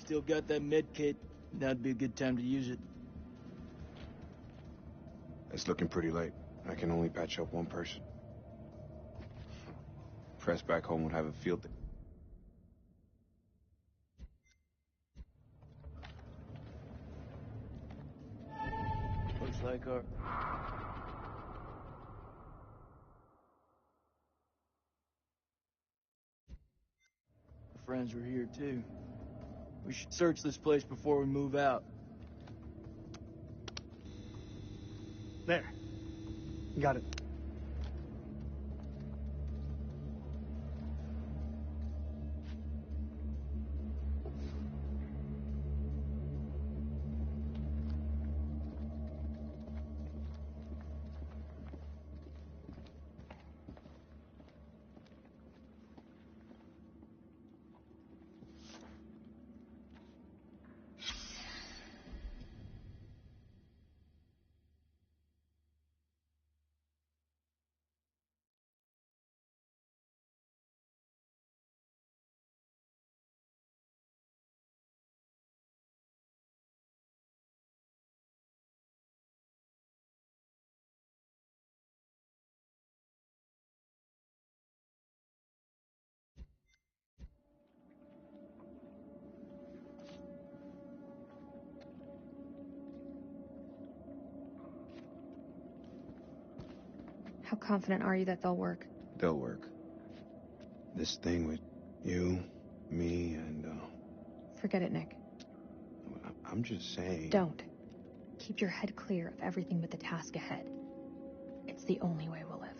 Still got that med kit. That'd be a good time to use it. It's looking pretty late. I can only patch up 1 person. Press back home would have a field day. Looks like our... Our friends were here, too. We should search this place before we move out. There. Got it. How confident are you that they'll work? They'll work. This thing with You, me, and, Forget it, Nick. I'm just saying... Don't. Keep your head clear of everything but the task ahead. It's the only way we'll live.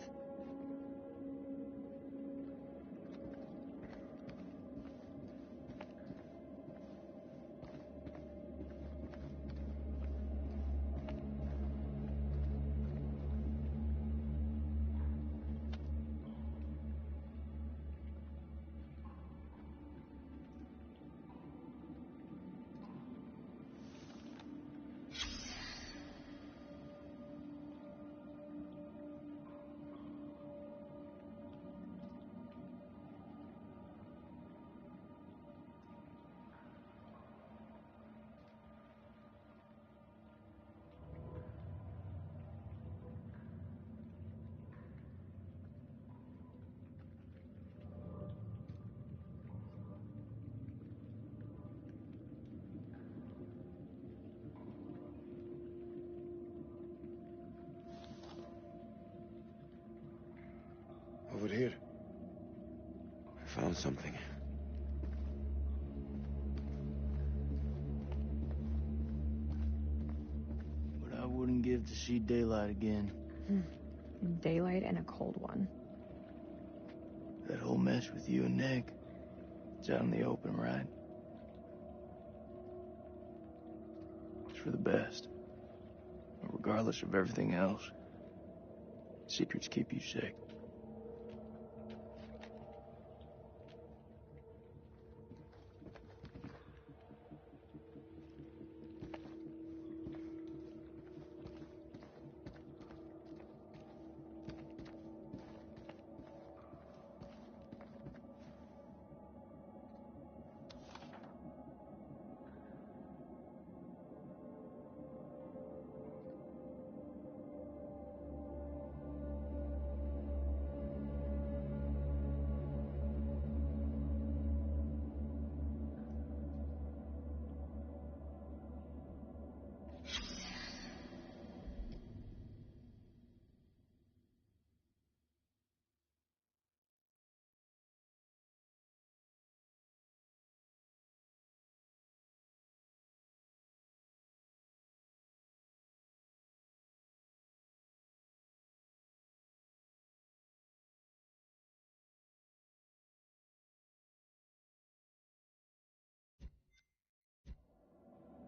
Over here. I found something. What I wouldn't give to see daylight again. Daylight and a cold one. That whole mess with you and Nick. It's out in the open, right? It's for the best. But regardless of everything else, secrets keep you safe.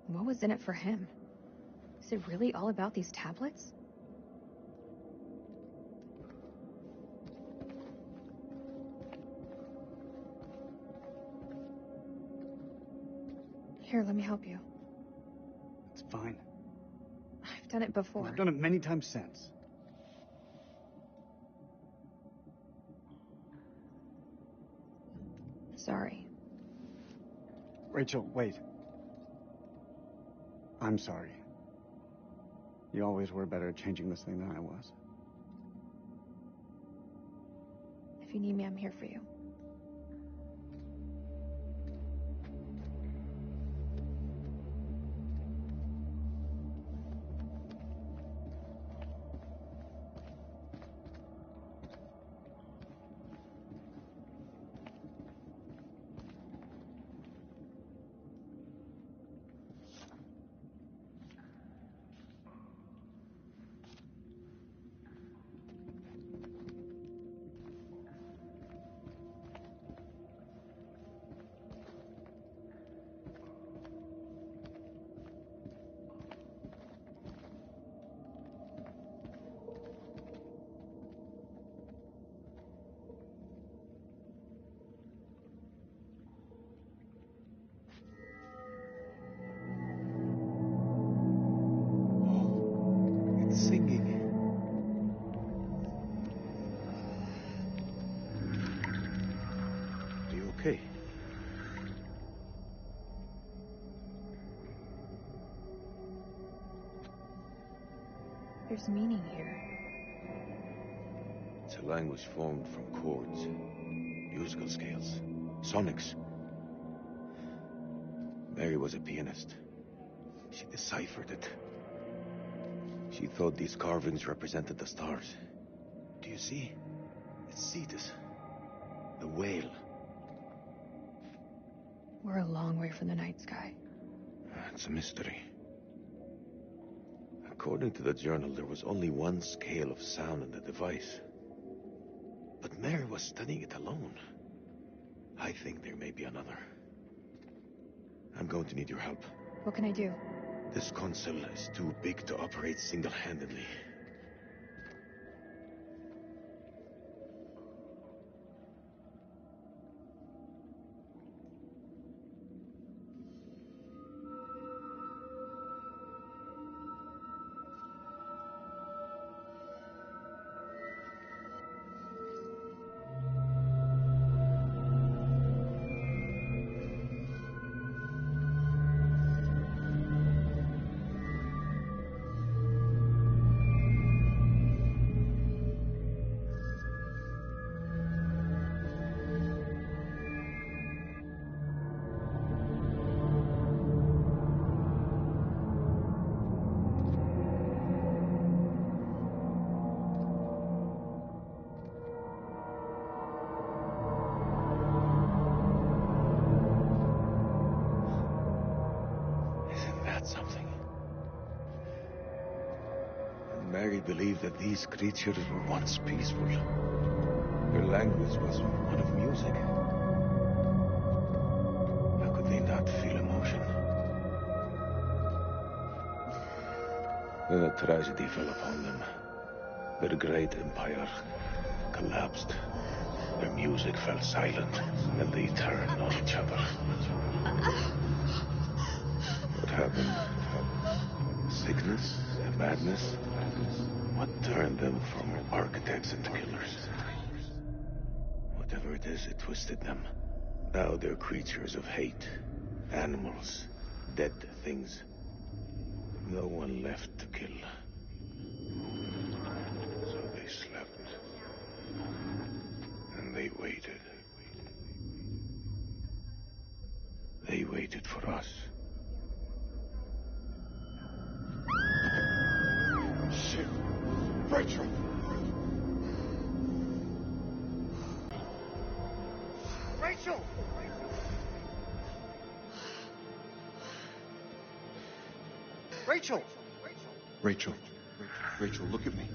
What was in it for him? Is it really all about these tablets? Here, let me help you. It's fine. I've done it before. I've done it many times since. Sorry. Rachel, wait. I'm sorry. You always were better at changing this thing than I was. If you need me, I'm here for you. It's singing. Are you okay? There's meaning here. It's a language formed from chords, musical scales, sonics. Mary was a pianist. She deciphered it. She thought these carvings represented the stars. Do you see? It's Cetus, the whale. We're a long way from the night sky. It's a mystery. According to the journal, there was only one scale of sound in the device. But Mary was studying it alone. I think there may be another. I'm going to need your help. What can I do? This console is too big to operate single-handedly. Something. Mary believed that these creatures were once peaceful. Their language was one of music. How could they not feel emotion? Then a tragedy fell upon them. Their great empire collapsed. Their music fell silent, and they turned on each other. What happened? Sickness? Madness? What turned them from architects into killers? Whatever it is, it twisted them. Now they're creatures of hate. Animals. Dead things. No one left to kill. So they slept. And they waited. They waited for us. Shit! Rachel! Rachel! Rachel! Rachel. Rachel, look at me.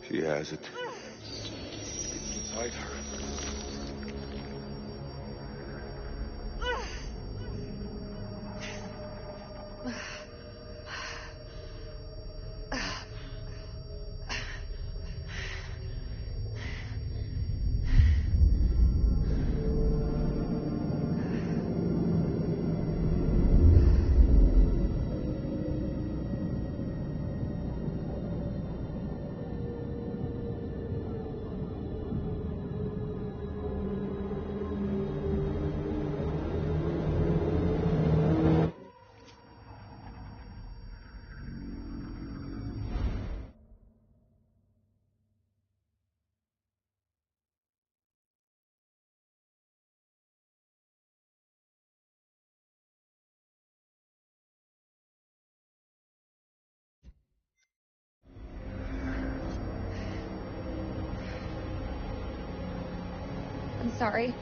She has it. It's inside her. I'm sorry.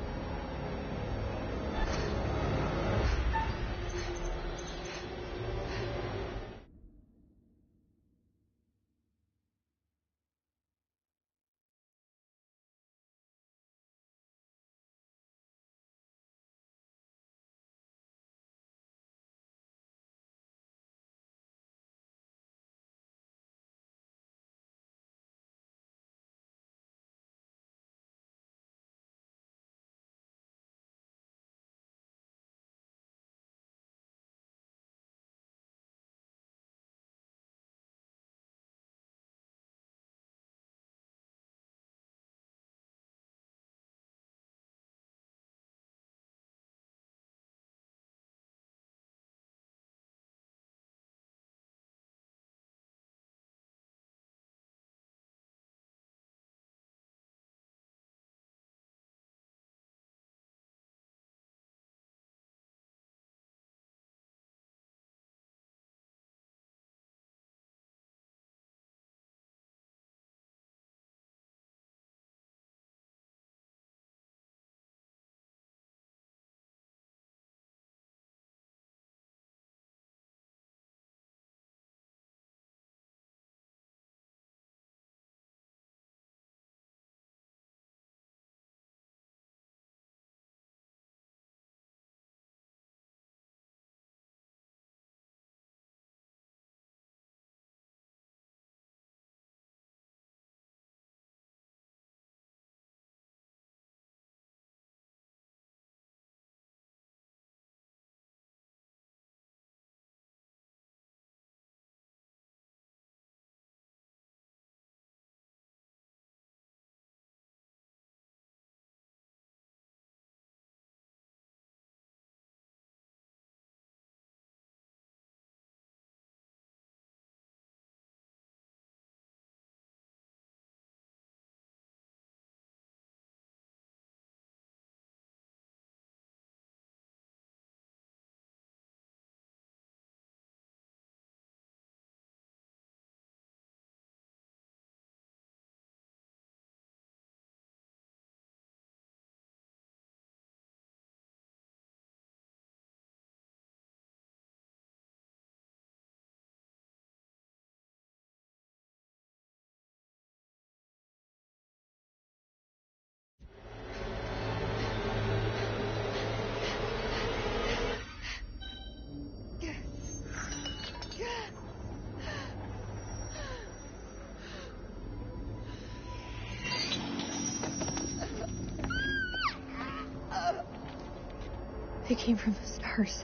They came from the stars.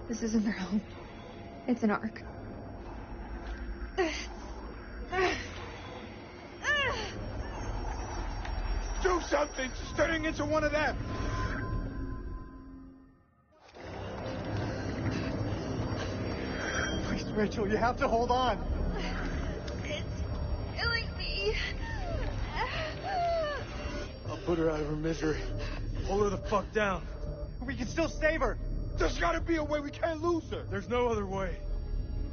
This isn't their home. It's an ark. Do something! She's turning into one of them! Please, Rachel, you have to hold on. It's killing me. I'll put her out of her misery. Hold her the fuck down. We can still save her. There's gotta be a way. We can't lose her. There's no other way.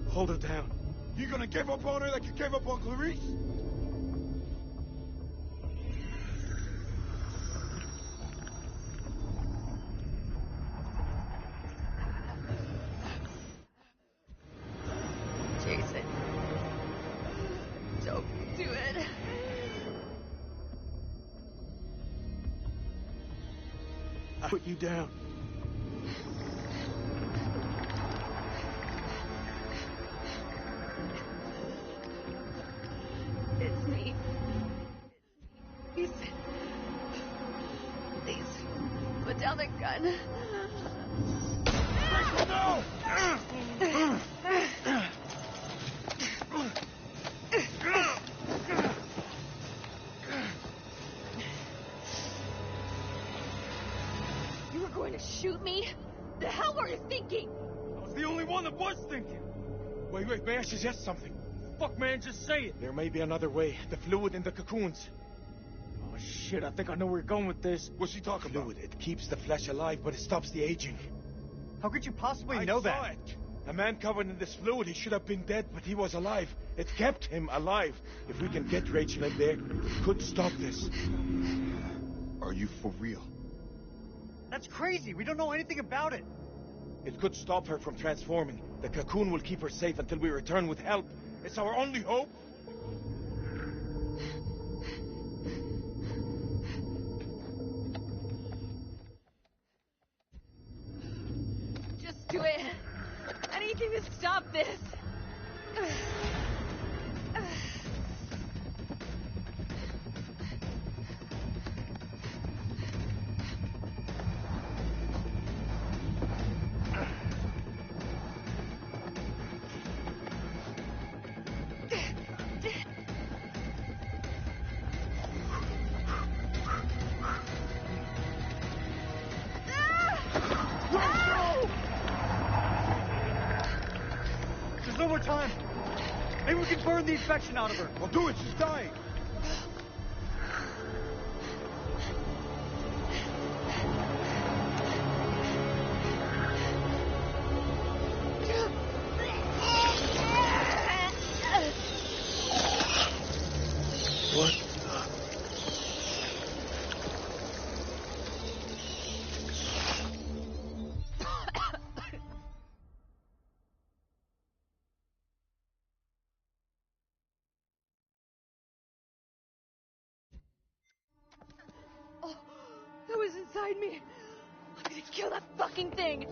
Hold her down. You gonna give up on her like you gave up on Clarice? Jason. Don't do it. I put you down. It's me. Please. Please. Put down the gun. No! You were going to shoot me? The hell were you thinking? I was the only one that was thinking. Wait, may I suggest something? Fuck, man, just say it. There may be another way. The fluid in the cocoons. Oh, shit, I think I know where you're going with this. What's she talking about? Fluid, it keeps the flesh alive, but it stops the aging. How could you possibly I know saw that? it. A man covered in this fluid, he should have been dead, but he was alive. It kept him alive. If we can get Rachel in there, it could stop this. Are you for real? That's crazy. We don't know anything about it. It could stop her from transforming. The cocoon will keep her safe until we return with help. It's our only hope. Just do it. Anything to stop this. There's no more time. Maybe we can burn the infection out of her. Well, do it. She's dying. What? Oh, that was inside me. I'm gonna kill that fucking thing.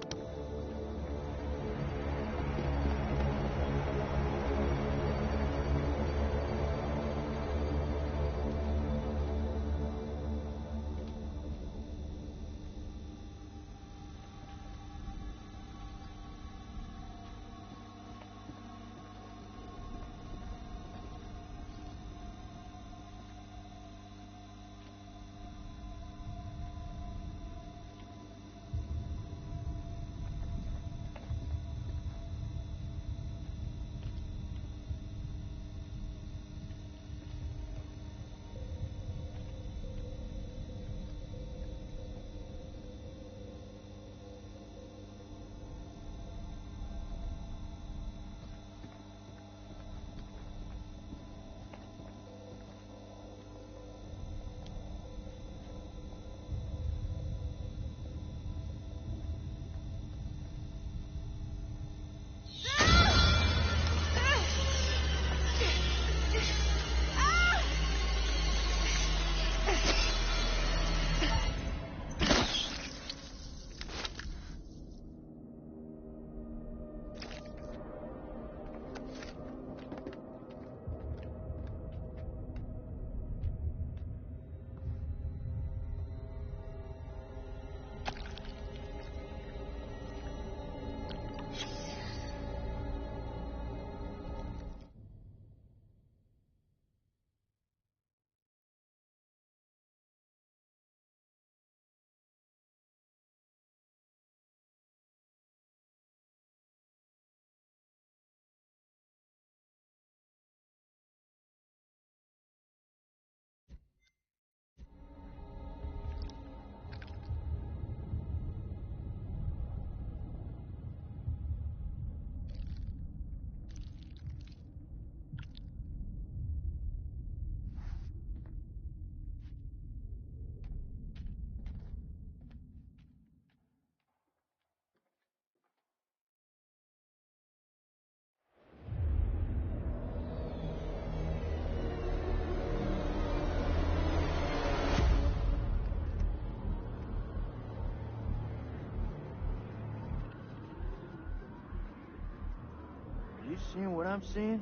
seeing what I'm seeing?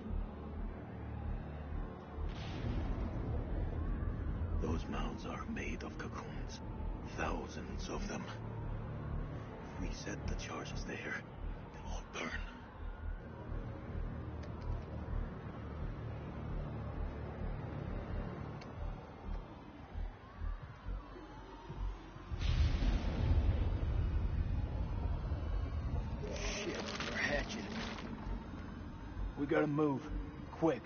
Those mounds are made of cocoons. Thousands of them. If we set the charges there, they'll all burn. Shit, they're hatching. We gotta move. Quick.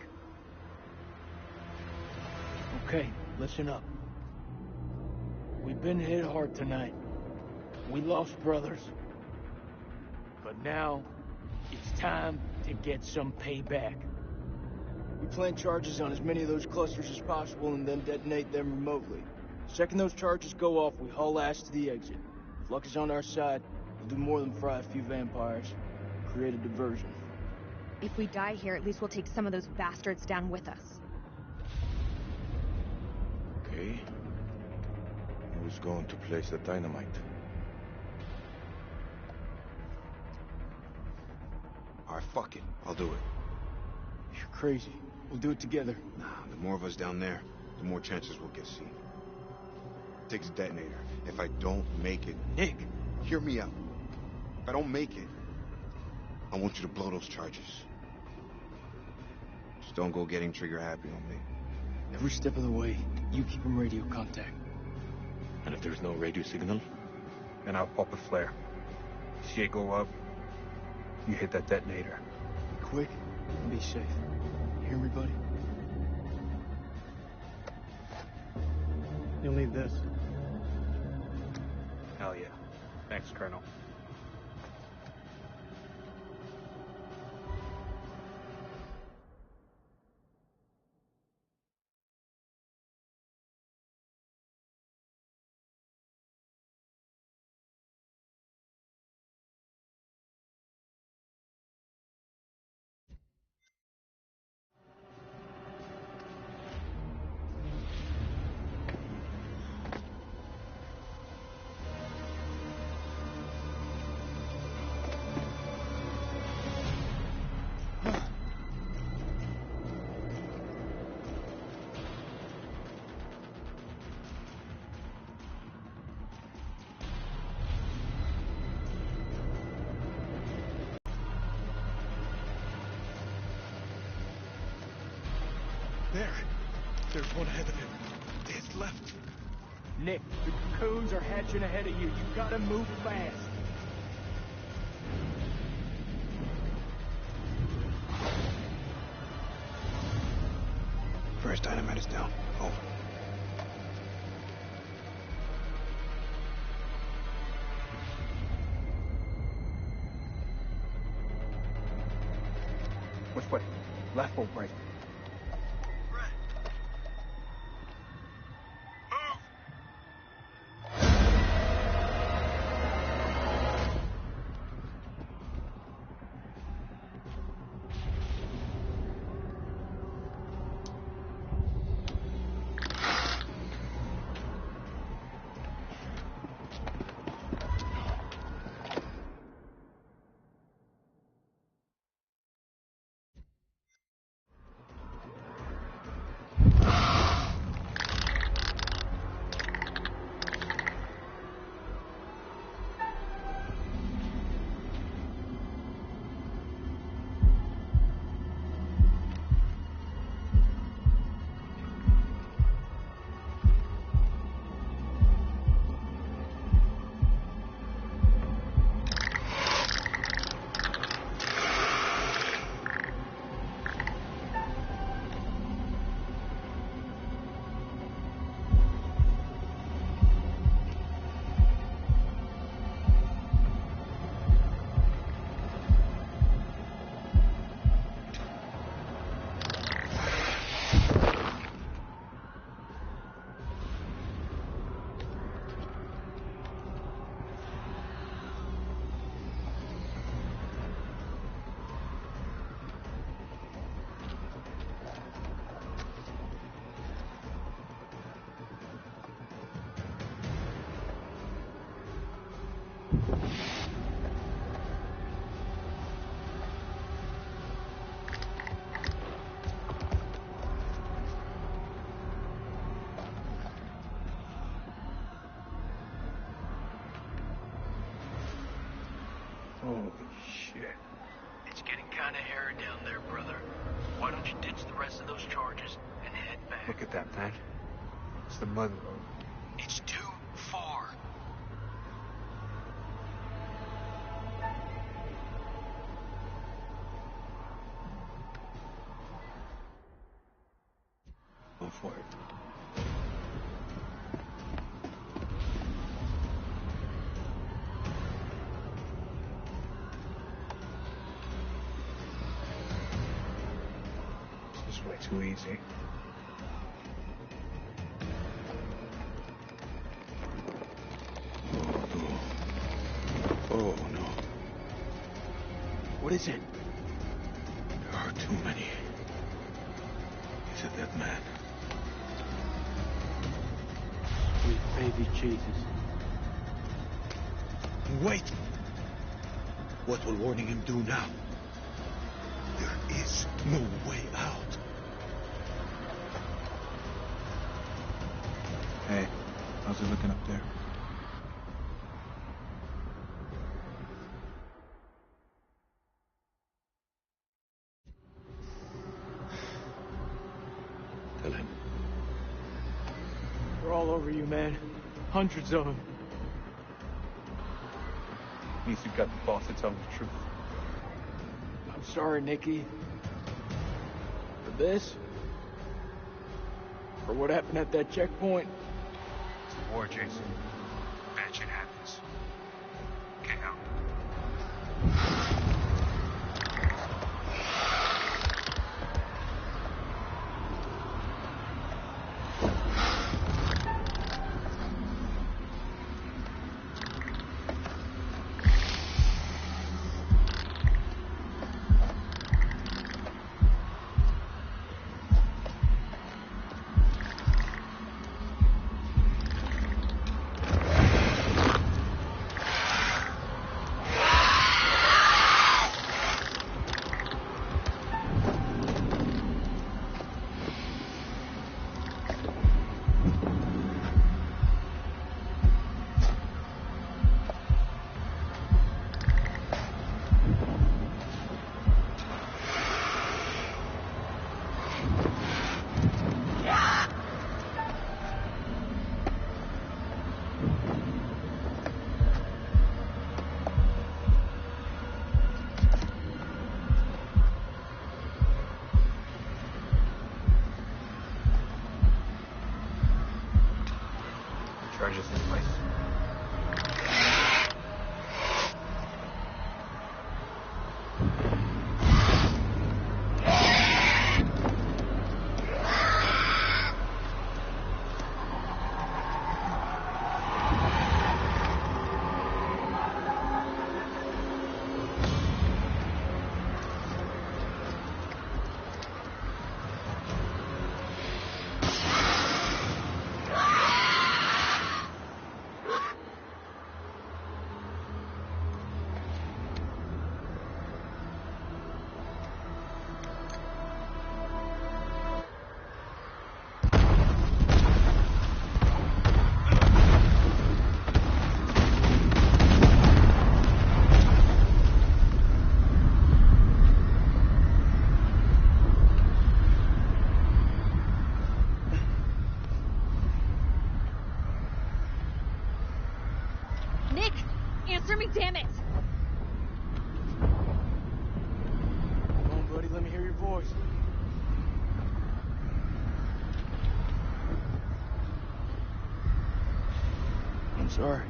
Okay, listen up. We've been hit hard tonight. We lost brothers. But now, it's time to get some payback. We plant charges on as many of those clusters as possible and then detonate them remotely. The second those charges go off, we haul ass to the exit. If luck is on our side, we'll do more than fry a few vampires. Create a diversion. If we die here, at least we'll take some of those bastards down with us. Okay. Who's going to place the dynamite? Alright, fuck it. I'll do it. You're crazy. We'll do it together. Nah, the more of us down there, the more chances we'll get seen. Takes a detonator. If I don't make it... Nick! Hear me out. If I don't make it, I want you to blow those charges. Just don't go getting trigger happy on me. Every step of the way, you keep in radio contact. And if there's no radio signal? Then I'll pop a flare. See it go up, you hit that detonator. Be quick and be safe. Hear me, buddy? You'll need this. Hell yeah. Thanks, Colonel. There's one ahead of him. To his left. Nick, the cocoons are hatching ahead of you. You gotta move fast. First dynamite is down. Over. Which way? Left or right? Holy shit. It's getting kind of hairy down there, brother. Why don't you ditch the rest of those charges and head back? Look at that, man. It's the mud road. It's too far. Go for it. This is way too easy. Oh, no. What is it? There are too many. Is it that man? Sweet baby Jesus. Wait! What will warning him do now? There is no way out. Hey, how's it looking up there? Tell him. They're all over you, man. Hundreds of them. At least you've got the boss to tell him the truth. I'm sorry, Nikki. For this? For what happened at that checkpoint? It's a war, Jason. Bad shit happens. Get out. Charges in place. Nick! Answer me, damn it! Come on, buddy, let me hear your voice. I'm sorry.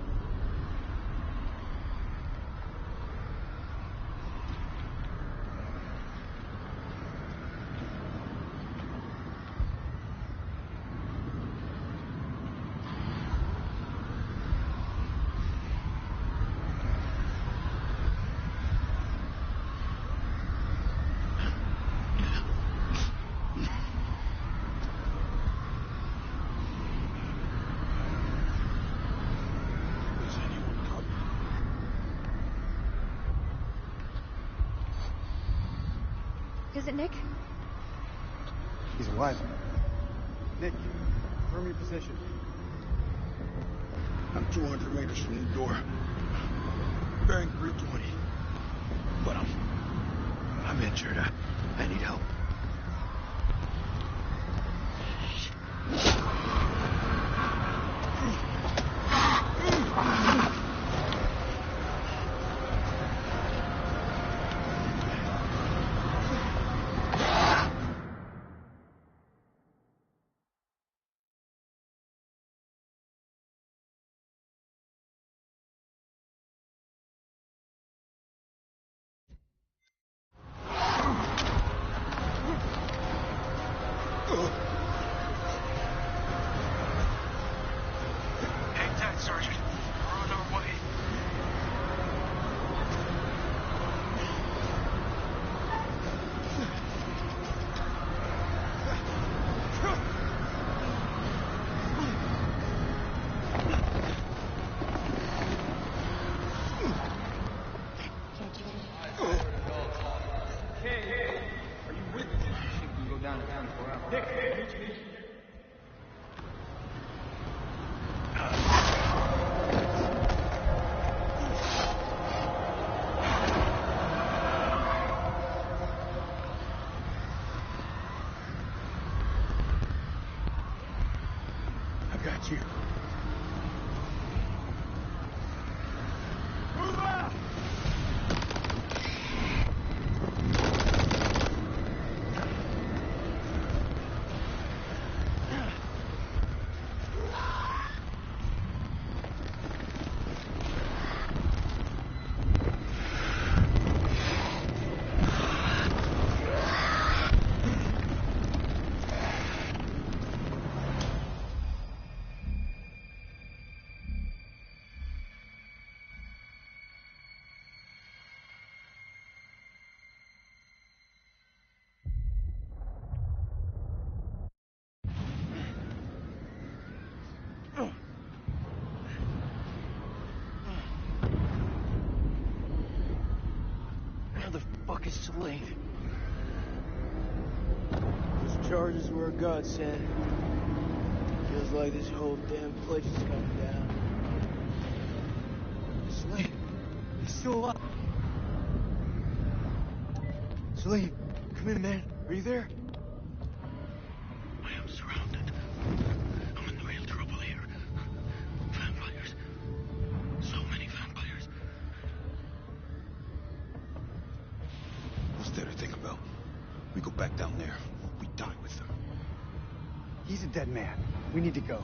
Is it Nick? He's alive. Nick, confirm your position. I'm 200 meters from the door. Bearing 320. I'm injured. I need help. Got you. Move out! Is Celine. Those charges were a godsend. Feels like this whole damn place is coming down. Celine, he's still alive. Celine, come in, man. Are you there? I am surrounded. I'm in real trouble here. Vampires. So many vampires. What's there to think about? We go back down there. We die with them. He's a dead man. We need to go.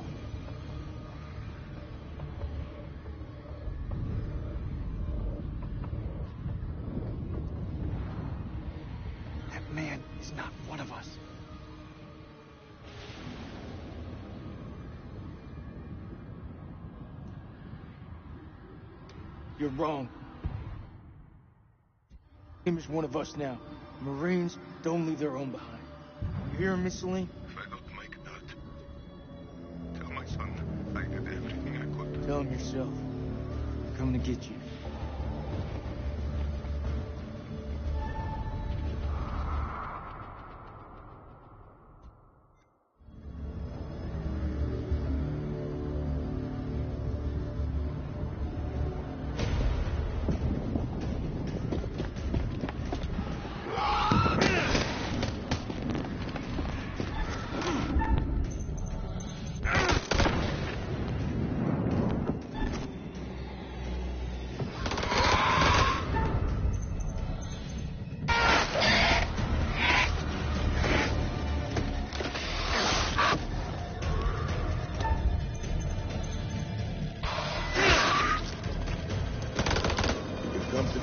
That man is not one of us. You're wrong. Him is one of us now. Marines don't leave their own behind. You hear him, Miss Celine? If I don't make that, tell my son I did everything I could. Tell him yourself. I'm coming to get you.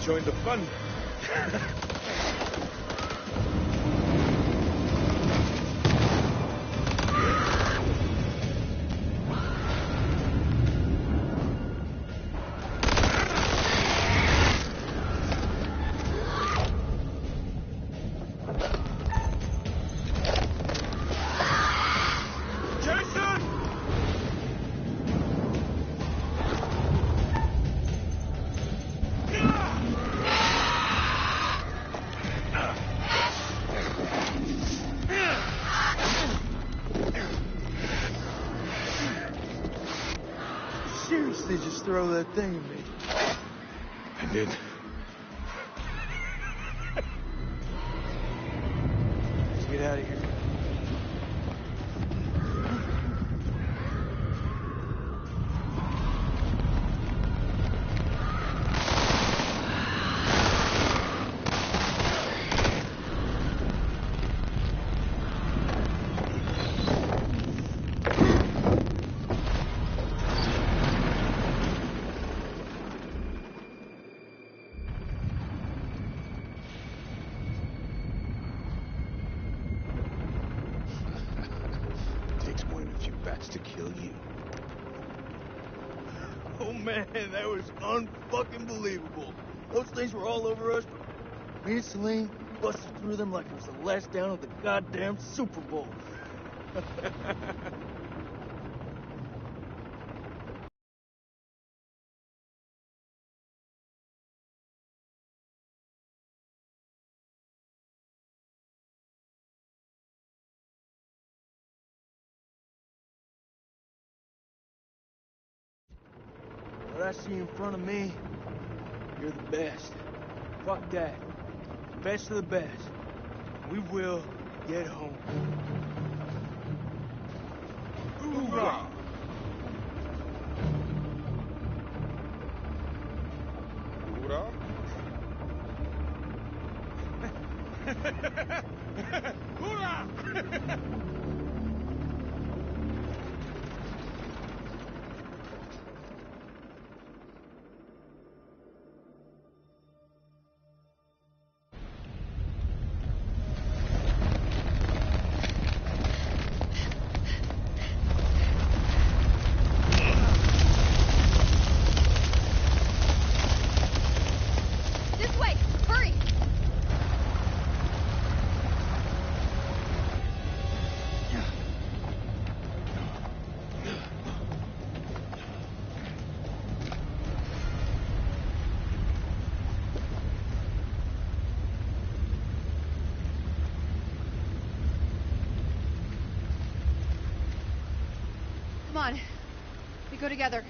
Join the fun. Seriously, just throw that thing at me. I did. get out of here. Takes more than a few bats to kill you. Oh man, that was unfucking believable. Those things were all over us, but me and Celine busted through them like it was the last down of the goddamn Super Bowl. What I see in front of me, you're the best. Fuck that. Best of the best. We will get home. Hoorah! Hoorah? Hoorah! This way! Hurry! Come on. We go together.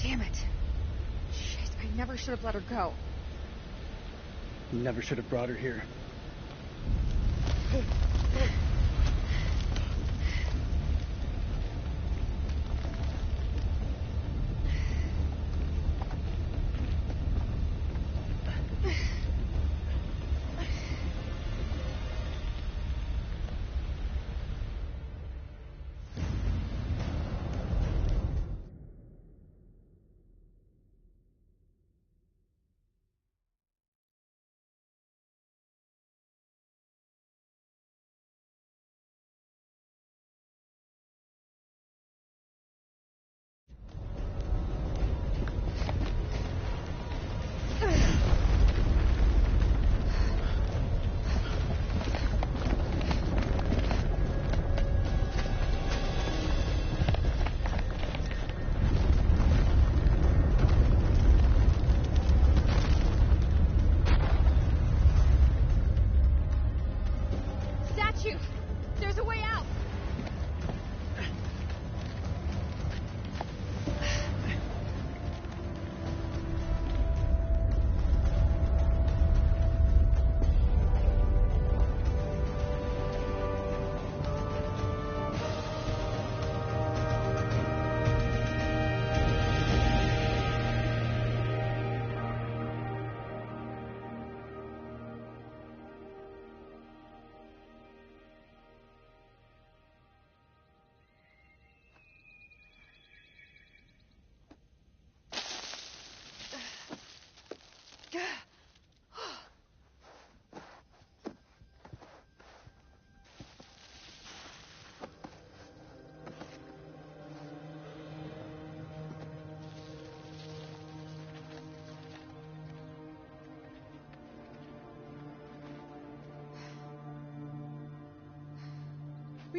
Damn it. Shit, I never should have let her go. You never should have brought her here.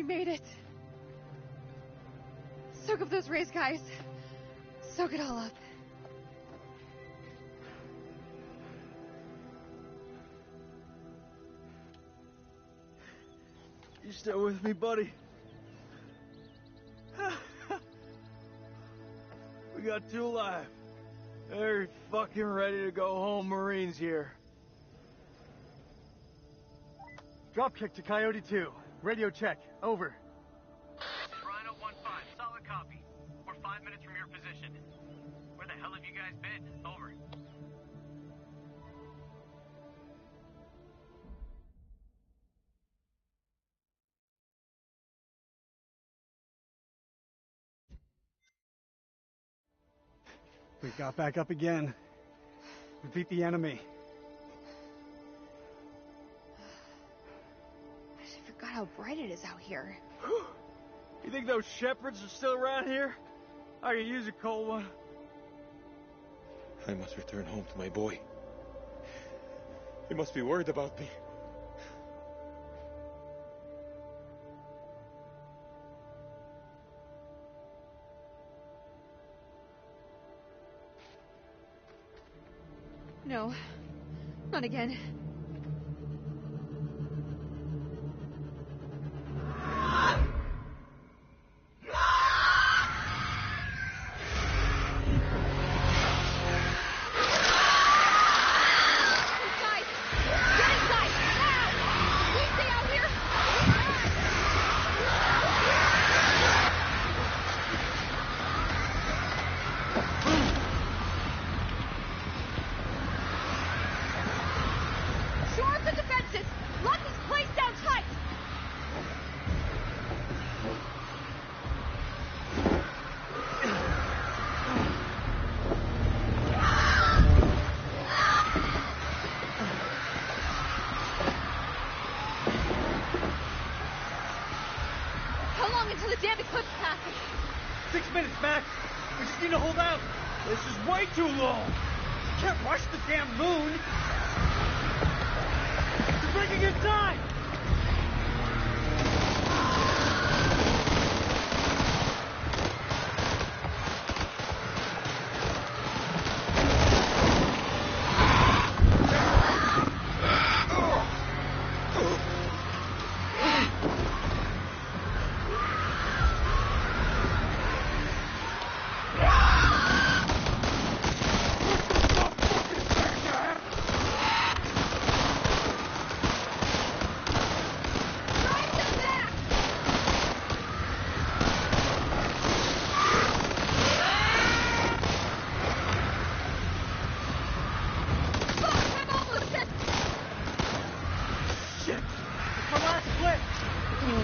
We made it. Soak up those rays, guys. Soak it all up. You still with me, buddy? We got two alive. They're fucking ready to go home, Marines here. Dropkick to Coyote 2. Radio check. Over. Rhino 1-5. Solid copy. We're 5 minutes from your position. Where the hell have you guys been? Over. We got back up again. We beat the enemy. I forgot how bright it is out here. You think those shepherds are still around here? I could use a cold one. I must return home to my boy. He must be worried about me. No, not again. Until the damn eclipse passes. 6 minutes, Max. We just need to hold out. This is way too long. You can't rush the damn moon. You're breaking in time.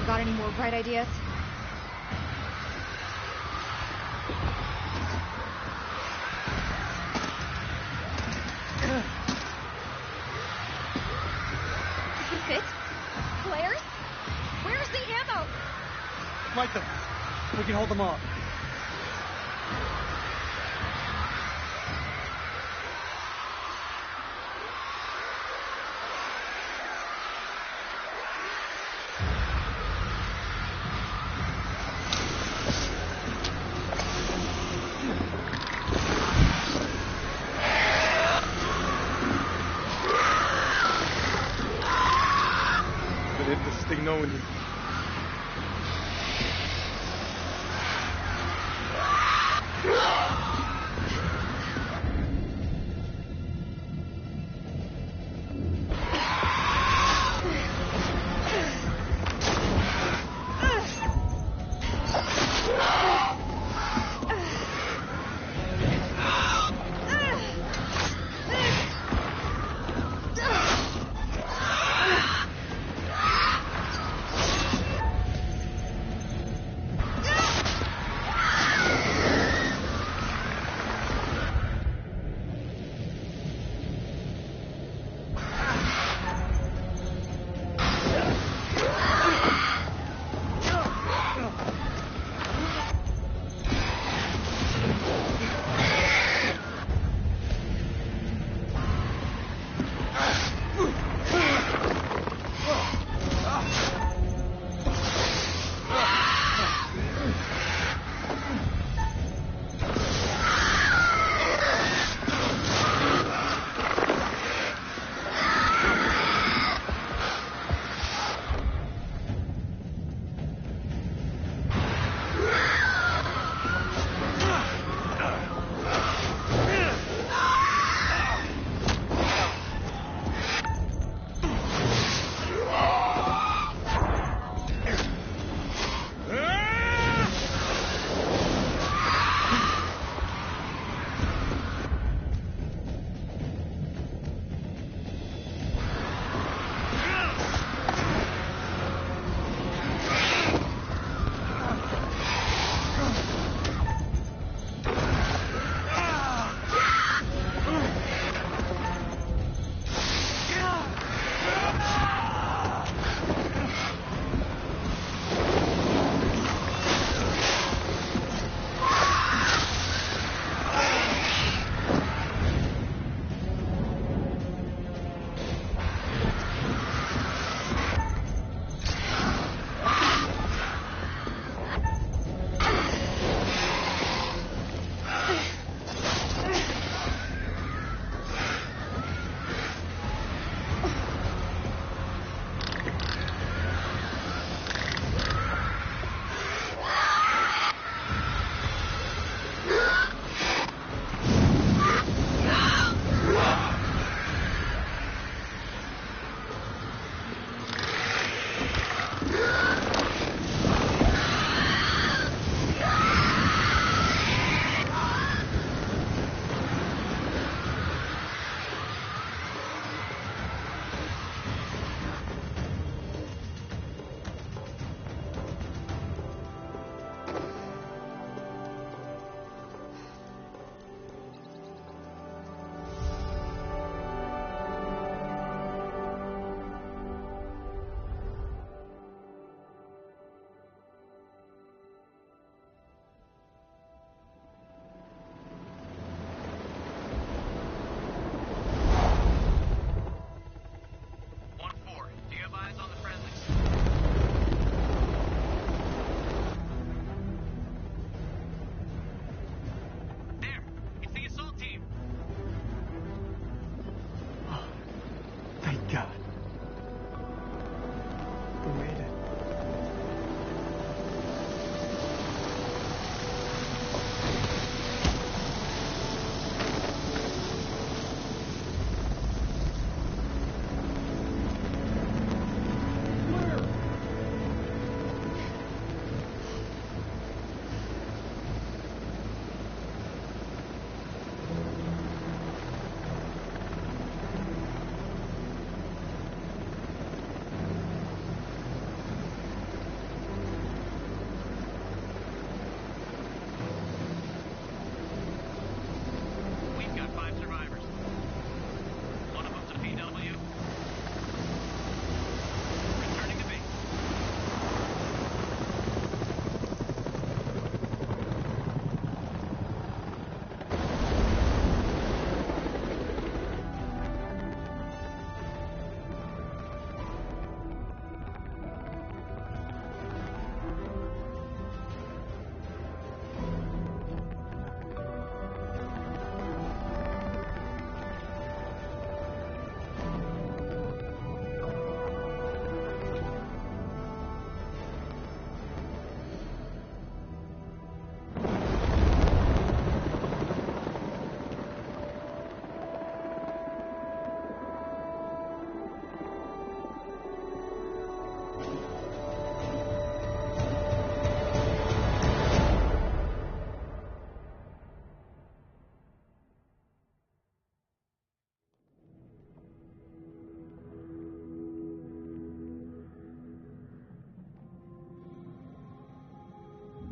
Got any more bright ideas? Is this it? Flares? Where's the ammo? Light them. We can hold them off. Hit this thing knowing you. Ah!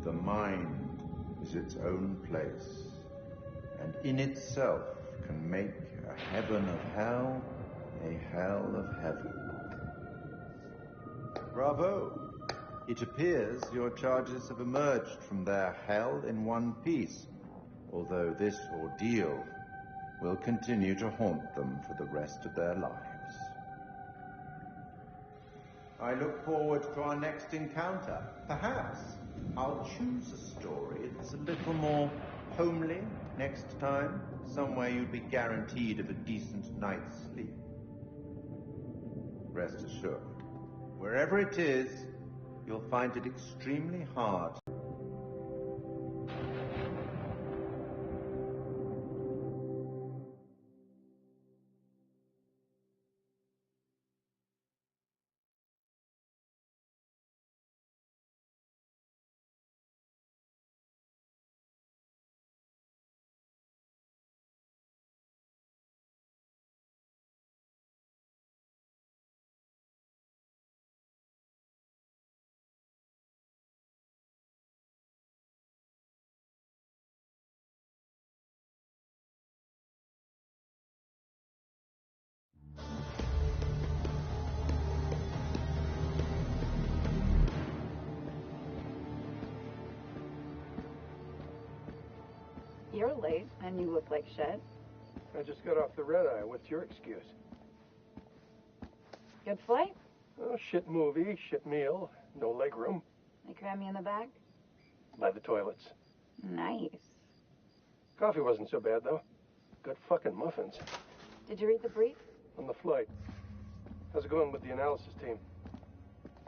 The mind is its own place, and in itself can make a heaven of hell a hell of heaven. Bravo! It appears your charges have emerged from their hell in one piece, although this ordeal will continue to haunt them for the rest of their lives. I look forward to our next encounter. Perhaps I'll choose a story that's a little more homely next time, somewhere you'd be guaranteed of a decent night's sleep. Rest assured, wherever it is, you'll find it extremely hard. You're late, and you look like shit. I just got off the red eye. What's your excuse? Good flight? Oh, shit movie, shit meal, no leg room. They cram you in the back? By the toilets. Nice. Coffee wasn't so bad, though. Good fucking muffins. Did you read the brief? On the flight. How's it going with the analysis team?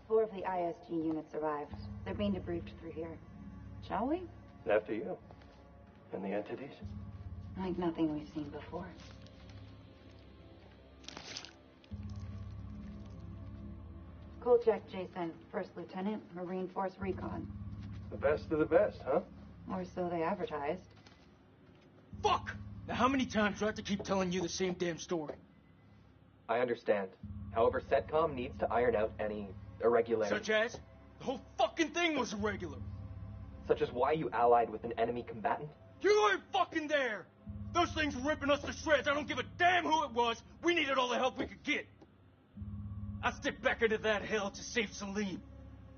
4 of the ISG units survived. They're being debriefed through here. Shall we? After you. And the entities? Like nothing we've seen before. Kolchak Jason, First Lieutenant, Marine Force Recon. The best of the best, huh? Or so they advertised. Fuck! Now how many times do I have to keep telling you the same damn story? I understand. However, CENTCOM needs to iron out any irregularities. Such as? The whole fucking thing was irregular. Such as why you allied with an enemy combatant? You weren't fucking there! Those things were ripping us to shreds. I don't give a damn who it was. We needed all the help we could get. I stepped back into that hell to save Salim.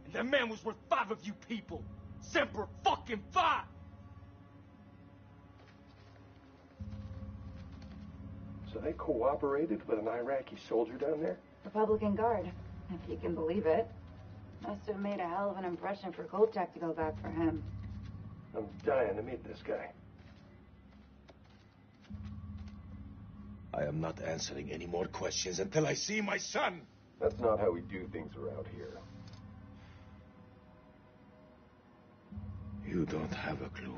And that man was worth 5 of you people. Semper fucking 5! So they cooperated with an Iraqi soldier down there? Republican Guard, if you can believe it. Must have made a hell of an impression for Kolchak to go back for him. I'm dying to meet this guy. I am not answering any more questions until I see my son. That's not how we do things around here. You don't have a clue.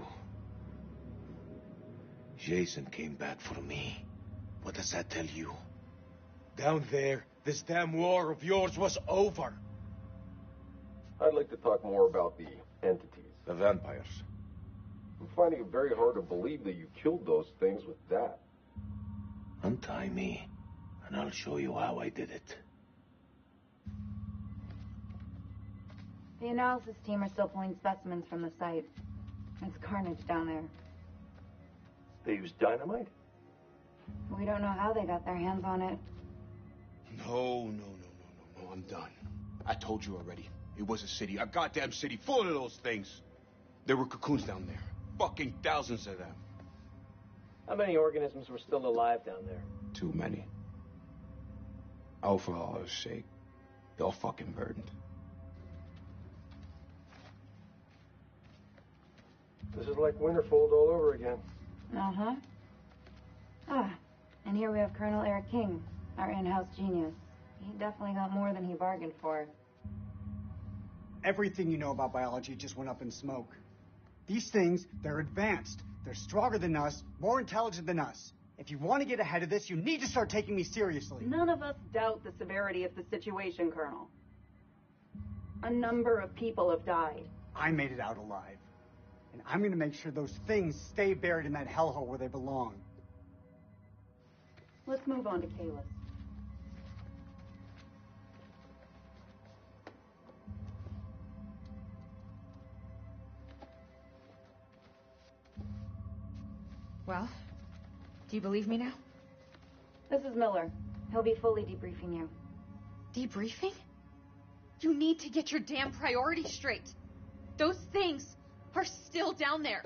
Jason came back for me. What does that tell you? Down there, this damn war of yours was over. I'd like to talk more about the entities. The vampires. I'm finding it very hard to believe that you killed those things with that. Untie me, and I'll show you how I did it. The analysis team are still pulling specimens from the site. It's carnage down there. They used dynamite? We don't know how they got their hands on it. No, I'm done. I told you already. It was a city, a goddamn city full of those things. There were cocoons down there. Fucking thousands of them. How many organisms were still alive down there? Too many. Oh, for Allah's sake. They're all fucking burdened. This is like Winterfold all over again. Uh-huh. Ah, and here we have Colonel Eric King, our in-house genius. He definitely got more than he bargained for. Everything you know about biology just went up in smoke. These things, they're advanced. They're stronger than us, more intelligent than us. If you want to get ahead of this, you need to start taking me seriously. None of us doubt the severity of the situation, Colonel. A number of people have died. I made it out alive. And I'm going to make sure those things stay buried in that hellhole where they belong. Let's move on to Kalis. Well, do you believe me now? This is Miller. He'll be fully debriefing you. Debriefing? You need to get your damn priorities straight. Those things are still down there.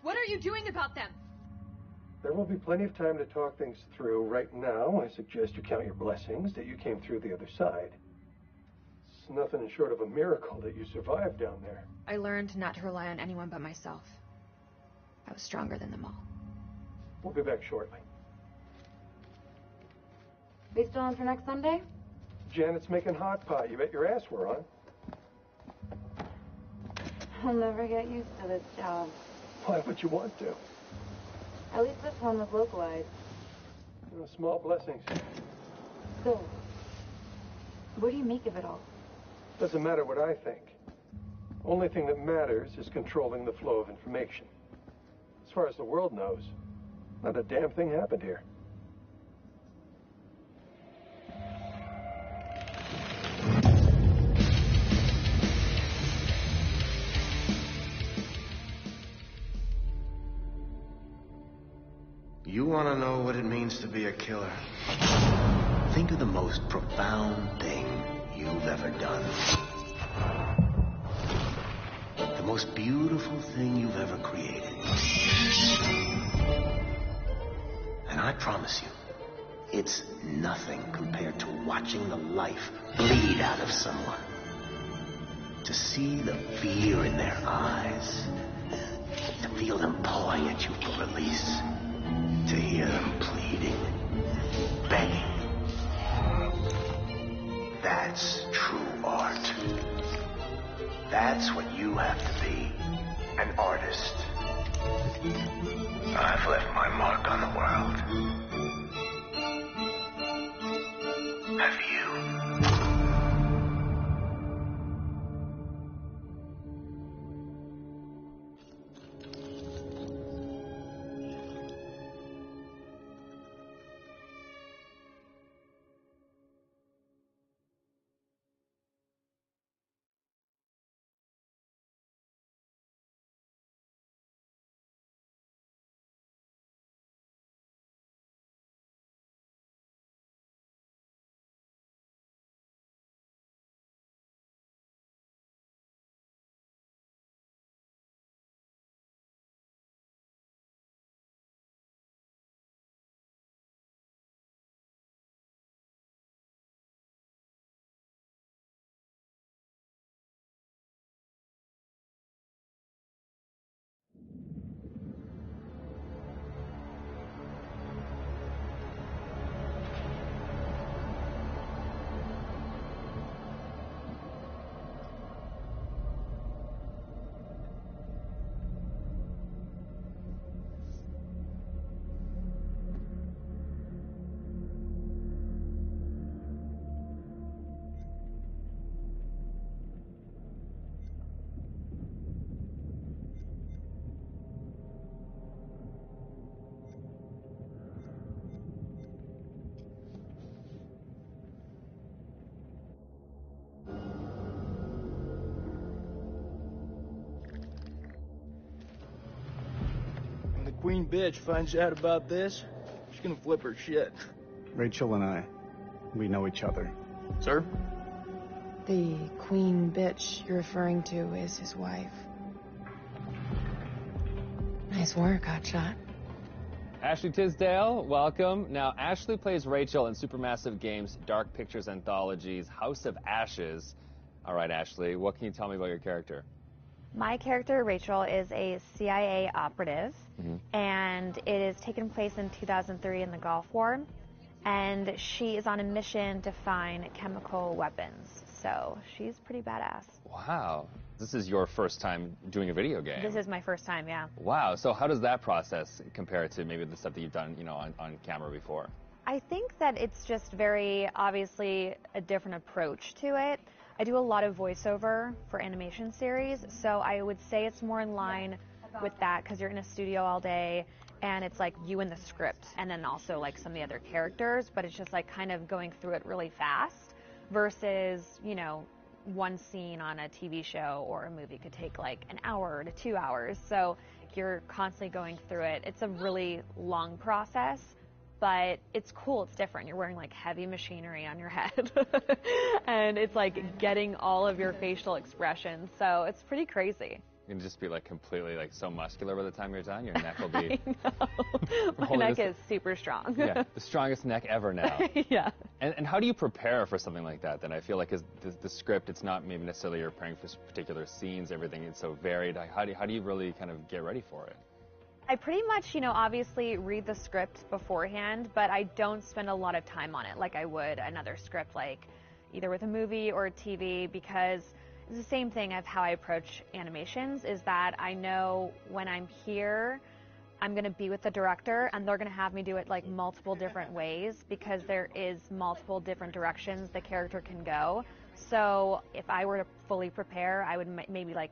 What are you doing about them? There will be plenty of time to talk things through. Right now, I suggest you count your blessings that you came through the other side. It's nothing short of a miracle that you survived down there. I learned not to rely on anyone but myself. I was stronger than them all. We'll be back shortly. Be still on for next Sunday? Janet's making hot pot. You bet your ass we're on. I'll never get used to this job. Why would you want to? At least this one was localized. Small blessings. So, what do you make of it all? Doesn't matter what I think. Only thing that matters is controlling the flow of information. As far as the world knows, not a damn thing happened here. You want to know what it means to be a killer? Think of the most profound thing you've ever done. The most beautiful thing you've ever created. And I promise you, it's nothing compared to watching the life bleed out of someone. To see the fear in their eyes. To feel them pawing at you for release. To hear them pleading, begging. That's true art. That's what you have to be, an artist. I've left my mark on the world. Have you? Queen bitch finds out about this, she's gonna flip her shit. Rachel and I, we know each other. Sir? The queen bitch you're referring to is his wife. Nice work, hotshot. Ashley Tisdale, welcome. Now, Ashley plays Rachel in Supermassive Games' Dark Pictures Anthology's House of Ashes. All right, Ashley, what can you tell me about your character? My character, Rachel, is a CIA operative, and it is taken place in 2003 in the Gulf War, and she is on a mission to find chemical weapons, so she's pretty badass. Wow. This is your first time doing a video game. This is my first time, yeah. Wow. So how does that process compare to maybe the stuff that you've done, on camera before? I think that it's just very obviously a different approach to it. I do a lot of voiceover for animation series, so I would say it's more in line with that because you're in a studio all day and it's like you and the script and then also like some of the other characters, but it's just like kind of going through it really fast versus, one scene on a TV show or a movie could take like an hour to 2 hours. So you're constantly going through it. It's a really long process, but it's cool. It's different. You're wearing like heavy machinery on your head and it's like getting all of your facial expressions. So it's pretty crazy. You can just be like completely like so muscular by the time you're done. Your neck will be. I know. My neck is super strong. Yeah, the strongest neck ever now. Yeah. And how do you prepare for something like that? Then I feel like the script, it's not maybe necessarily you're preparing for particular scenes. Everything is so varied. How do you really kind of get ready for it? I pretty much, obviously read the script beforehand, but I don't spend a lot of time on it like I would another script, like either with a movie or a TV, because it's the same thing of how I approach animations, is that I know when I'm here, I'm going to be with the director and they're going to have me do it like multiple different ways because there is multiple different directions the character can go. So if I were to fully prepare, I would maybe like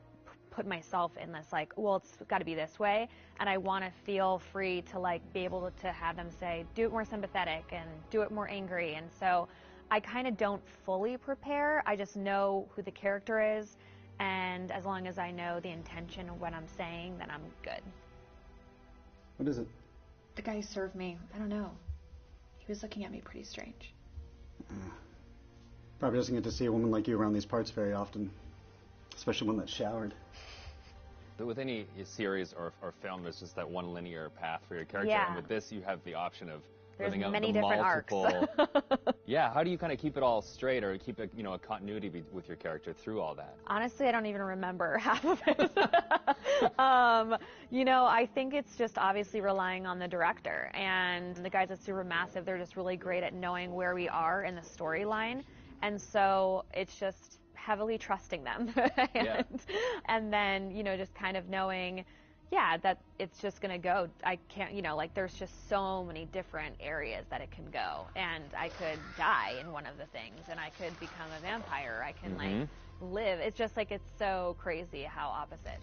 put myself in this like, well, it's got to be this way. And I want to feel free to like be able to have them say, do it more sympathetic and do it more angry. And so I kind of don't fully prepare. I just know who the character is. And as long as I know the intention of what I'm saying, then I'm good. What is it? The guy who served me, I don't know. He was looking at me pretty strange. Probably doesn't get to see a woman like you around these parts very often. Especially one that's showered. But with any series or film, there's just that one linear path for your character. Yeah. And with this, you have the option of There's living out many the different multiple. arcs. Yeah, how do you kind of keep it all straight or keep a continuity with your character through all that? Honestly, I don't even remember half of it. I think it's just obviously relying on the director. And the guys at Supermassive, they're just really great at knowing where we are in the storyline. And so it's just heavily trusting them. And then, just kind of knowing, that it's just going to go. I can't, there's just so many different areas that it can go. And I could die in one of the things, and I could become a vampire. I can, live. It's just like, it's so crazy how opposite.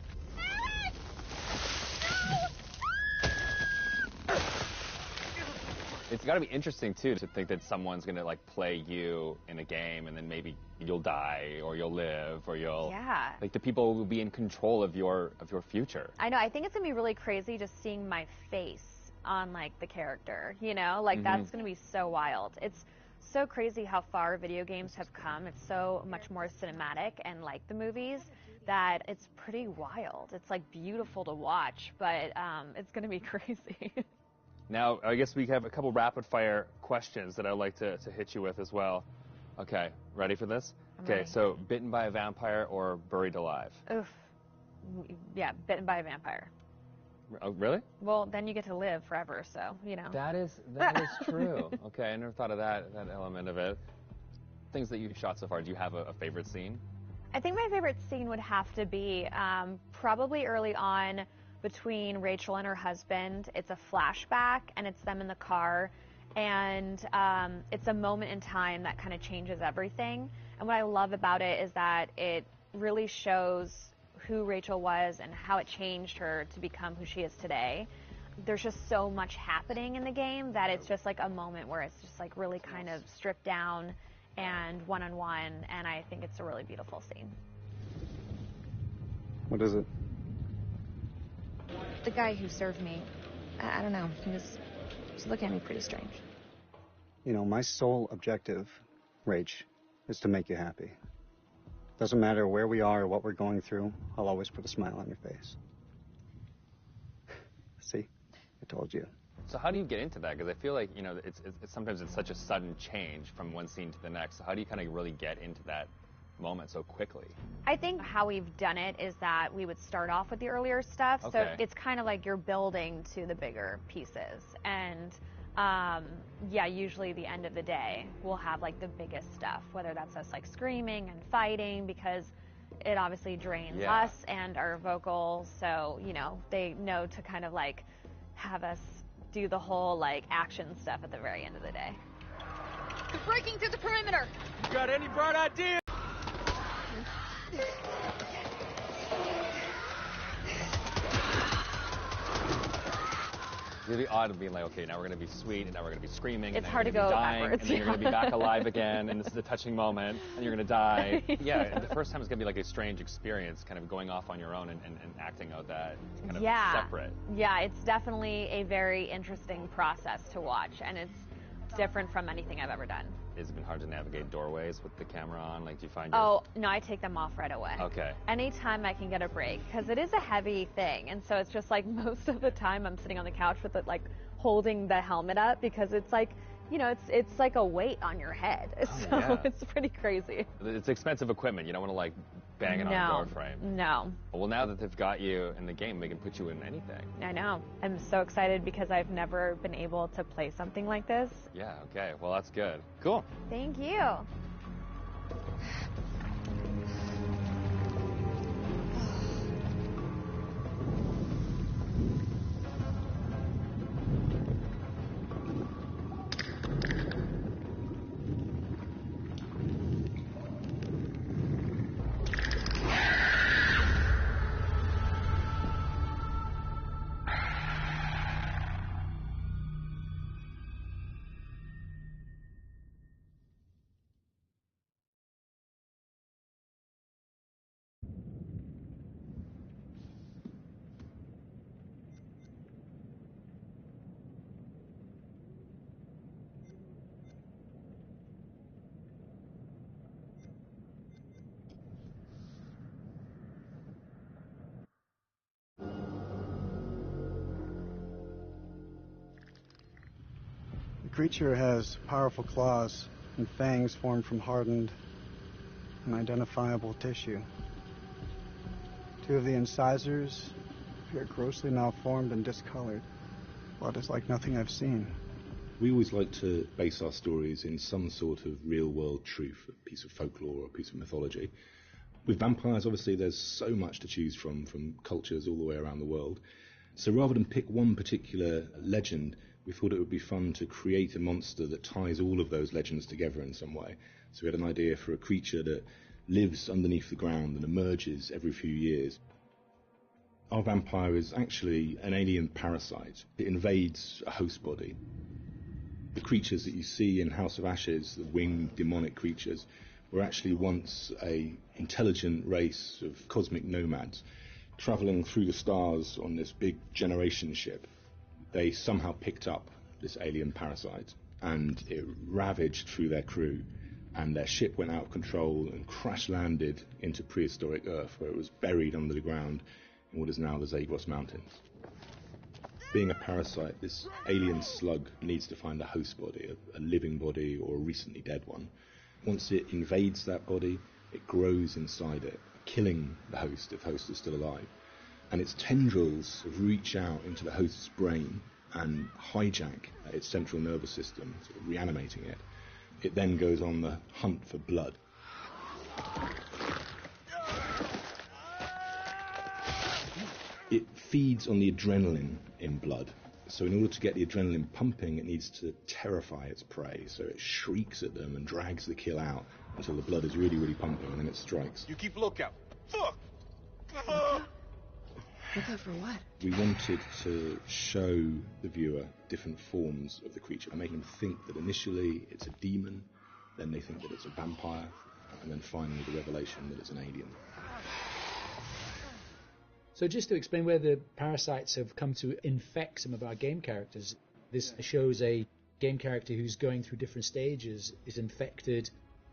It's got to be interesting, too, to think that someone's going to, like, play you in a game and then maybe you'll die or you'll live or you'll... Yeah. Like, the people will be in control of your future. I know. I think it's going to be really crazy just seeing my face on, like, the character, That's going to be so wild. It's so crazy how far video games have come. It's so much more cinematic and like the movies that it's pretty wild. It's, like, beautiful to watch, but it's going to be crazy. Now, I guess we have a couple rapid-fire questions that I'd like to hit you with as well. Okay, ready for this? Okay, so bitten by a vampire or buried alive? Oof. Yeah, bitten by a vampire. Oh, really? Well, then you get to live forever, so, That is true. Okay, I never thought of that element of it. Things that you've shot so far, do you have a favorite scene? I think my favorite scene would have to be probably early on between Rachel and her husband. It's a flashback, and it's them in the car, and it's a moment in time that kind of changes everything. And what I love about it is that it really shows who Rachel was and how it changed her to become who she is today. There's just so much happening in the game that it's just like a moment where it's just like really kind of stripped down and one-on-one, and I think it's a really beautiful scene. What is it? The guy who served me, I don't know, he was looking at me pretty strange. My sole objective, Rach, is to make you happy. Doesn't matter where we are or what we're going through, I'll always put a smile on your face. See? I told you. So how do you get into that? Because I feel like, it's sometimes it's such a sudden change from one scene to the next. So how do you kind of really get into that moment so quickly? I think how we've done it is that we would start off with the earlier stuff. Okay. So it's kind of like you're building to the bigger pieces. And usually the end of the day, we'll have like the biggest stuff, whether that's us like screaming and fighting, because it obviously drains us and our vocals. So, they know to kind of like have us do the whole like action stuff at the very end of the day. They're breaking through the perimeter. You got any bright ideas? It's gonna be odd of being like, okay, now we're gonna be sweet, and now we're gonna be screaming. It's and hard to you're gonna go be dying, backwards. and then you're gonna be back alive again, and this is a touching moment, and you're gonna die. Yeah, and the first time it's gonna be like a strange experience, kind of going off on your own and acting out that kind of separate. Yeah, it's definitely a very interesting process to watch, and it's different from anything I've ever done. Has it been hard to navigate doorways with the camera on? Like, do you find Oh, no, I take them off right away. Okay. Anytime I can get a break, because it is a heavy thing, and so it's just like most of the time I'm sitting on the couch with it, like, holding the helmet up, because it's like, you know, it's like a weight on your head. So yeah. it's pretty crazy. It's expensive equipment. You don't want to, like, bang it on a door frame. No. Well, now that they've got you in the game, they can put you in anything. I know. I'm so excited because I've never been able to play something like this. Yeah, okay. Well, that's good. Cool. Thank you. The creature has powerful claws and fangs formed from hardened and identifiable tissue. 2 of the incisors appear grossly malformed and discolored. Blood is like nothing I've seen. We always like to base our stories in some sort of real-world truth, a piece of folklore or a piece of mythology. With vampires, obviously, there's so much to choose from cultures all the way around the world. So rather than pick one particular legend, we thought it would be fun to create a monster that ties all of those legends together in some way. So we had an idea for a creature that lives underneath the ground and emerges every few years. Our vampire is actually an alien parasite. It invades a host body. The creatures that you see in House of Ashes, the winged demonic creatures, were actually once an intelligent race of cosmic nomads traveling through the stars on this big generation ship. They somehow picked up this alien parasite and it ravaged through their crew, and their ship went out of control and crash landed into prehistoric Earth, where it was buried under the ground in what is now the Zagros Mountains. Being a parasite, this alien slug needs to find a host body, a living body or a recently dead one. Once it invades that body, it grows inside it, killing the host if the host is still alive. And its tendrils reach out into the host's brain and hijack its central nervous system, sort of reanimating it. It then goes on the hunt for blood. It feeds on the adrenaline in blood. So in order to get the adrenaline pumping, it needs to terrify its prey. So it shrieks at them and drags the kill out until the blood is really, really pumping, and then it strikes. You keep lookout. Fuck! Look out for what? We wanted to show the viewer different forms of the creature and make them think that initially it's a demon, then they think that it's a vampire, and then finally the revelation that it's an alien. So just to explain where the parasites have come to infect some of our game characters, this shows a game character who's going through different stages, is infected,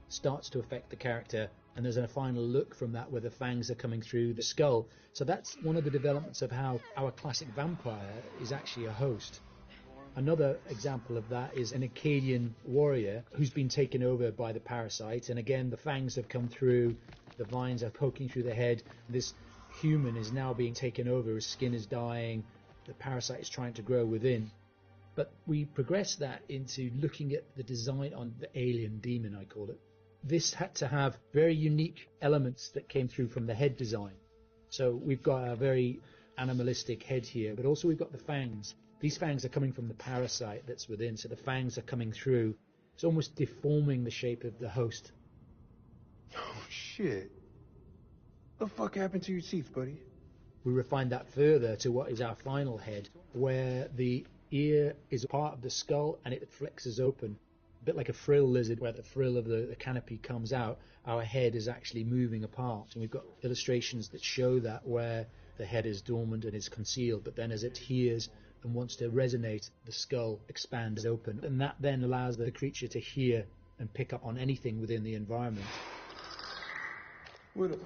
starts to affect the character, and there's a final look from that where the fangs are coming through the skull. So that's one of the developments of how our classic vampire is actually a host. Another example of that is an Akkadian warrior who's been taken over by the parasite, and again the fangs have come through, the vines are poking through the head. This human is now being taken over, his skin is dying, the parasite is trying to grow within. But we progress that into looking at the design on the alien demon, I call it. This had to have very unique elements that came through from the head design. So we've got a very animalistic head here, but also we've got the fangs. These fangs are coming from the parasite that's within, so the fangs are coming through. It's almost deforming the shape of the host. Oh, shit. What the fuck happened to your teeth, buddy? We refined that further to what is our final head, where the ear is part of the skull and it flexes open. A bit like a frill lizard, where the frill of the canopy comes out, our head is actually moving apart. And we've got illustrations that show that, where the head is dormant and is concealed, but then as it hears and wants to resonate, the skull expands open. And that then allows the creature to hear and pick up on anything within the environment. With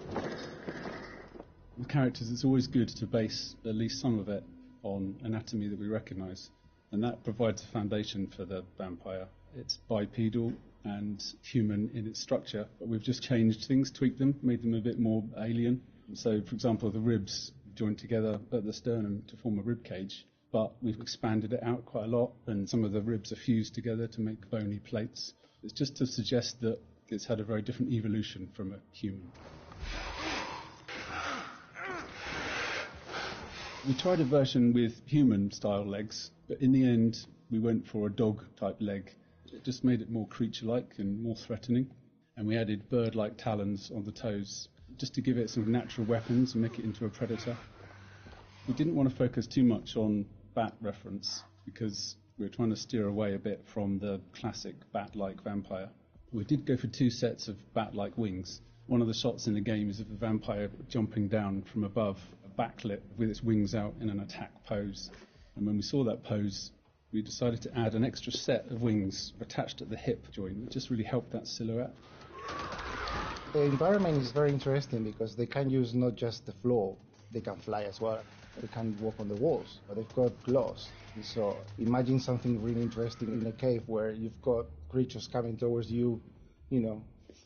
characters, it's always good to base at least some of it on anatomy that we recognise, and that provides a foundation for the vampire. It's bipedal and human in its structure, but we've just changed things, tweaked them, made them a bit more alien. So, for example, the ribs joined together at the sternum to form a rib cage, but we've expanded it out quite a lot, and some of the ribs are fused together to make bony plates. It's just to suggest that it's had a very different evolution from a human. We tried a version with human-style legs, but in the end we went for a dog-type leg. It just made it more creature-like and more threatening. And we added bird-like talons on the toes, just to give it some natural weapons and make it into a predator. We didn't want to focus too much on bat reference, because we were trying to steer away a bit from the classic bat-like vampire. We did go for 2 sets of bat-like wings. One of the shots in the game is of the vampire jumping down from above, backlit with its wings out in an attack pose. And when we saw that pose, we decided to add an extra set of wings attached at the hip joint. It just really helped that silhouette. The environment is very interesting because they can use not just the floor, they can fly as well. They can walk on the walls, but they've got claws. And so imagine something really interesting in a cave where you've got creatures coming towards you,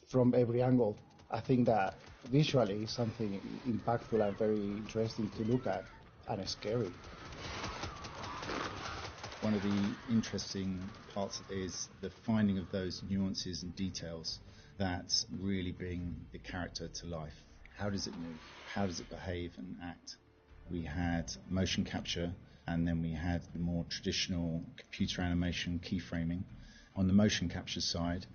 from every angle. I think that visually is something impactful and very interesting to look at, and scary. One of the interesting parts is the finding of those nuances and details that really bring the character to life. How does it move? How does it behave and act? We had motion capture, and then we had the more traditional computer animation keyframing. On the motion capture side,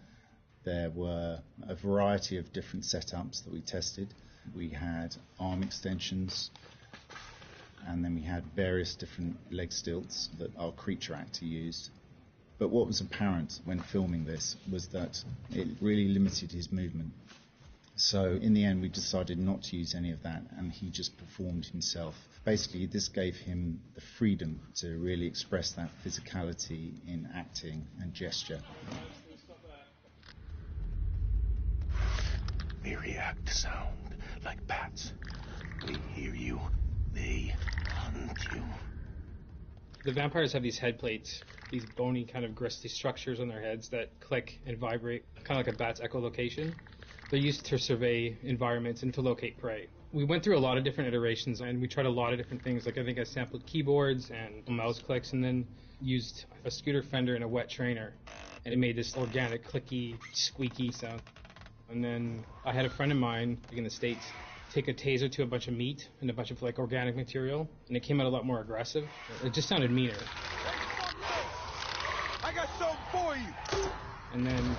there were a variety of different setups that we tested. We had arm extensions, and then we had various different leg stilts that our creature actor used. But what was apparent when filming this was that it really limited his movement. So in the end, we decided not to use any of that, and he just performed himself. Basically, this gave him the freedom to really express that physicality in acting and gesture. They react to sound like bats. They hear you. They hunt you. The vampires have these head plates, these bony kind of gristly structures on their heads that click and vibrate, kind of like a bat's echolocation. They're used to survey environments and to locate prey. We went through a lot of different iterations, and we tried a lot of different things. Like, I think I sampled keyboards and mouse clicks, and then used a scooter fender and a wet trainer, and it made this organic, clicky, squeaky sound. And then I had a friend of mine in the States take a taser to a bunch of meat and a bunch of organic material, and it came out a lot more aggressive. It just sounded meaner. I got something for you. And then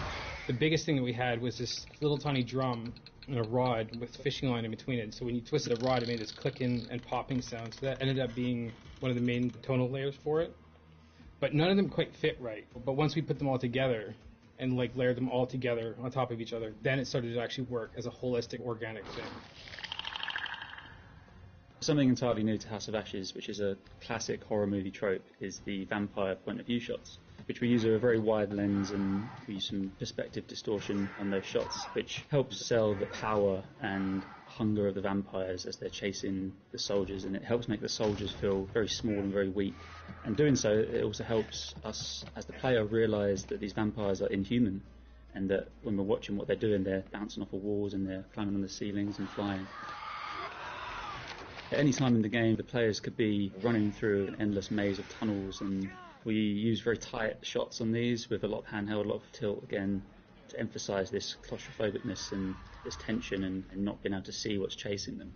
the biggest thing that we had was this little tiny drum and a rod with fishing line in between it. So when you twisted a rod, it made this clicking and popping sound. So that ended up being one of the main tonal layers for it. But none of them quite fit right. But once we put them all together and layered them all together on top of each other, then it started to actually work as a holistic, organic thing. Something entirely new to House of Ashes, which is a classic horror movie trope, is the vampire point of view shots, which we use a very wide lens, and we use some perspective distortion on those shots, which helps sell the power and hunger of the vampires as they're chasing the soldiers, and it helps make the soldiers feel very small and very weak. And doing so, it also helps us as the player realise that these vampires are inhuman, and that when we're watching what they're doing, they're bouncing off of walls and they're climbing on the ceilings and flying. At any time in the game, the players could be running through an endless maze of tunnels, and we use very tight shots on these with a lot of handheld, a lot of tilt, again, to emphasise this claustrophobicness and this tension and not being able to see what's chasing them.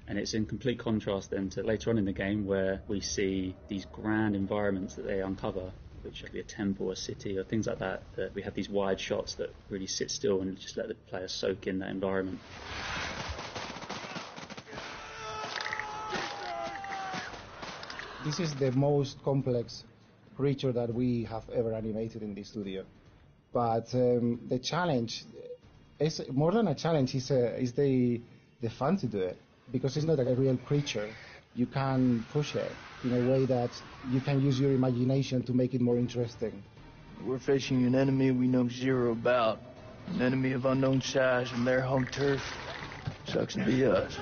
And it's in complete contrast then to later on in the game, where we see these grand environments that they uncover, which could be a temple, a city, or things like that, that we have these wide shots that really sit still and just let the player soak in that environment. This is the most complex creature that we have ever animated in the studio. But the challenge is more than a challenge. Is the fun to do it, because it's not a real creature. You can push it in a way that you can use your imagination to make it more interesting. We're facing an enemy we know zero about. An enemy of unknown size from their home turf. Sucks to be us.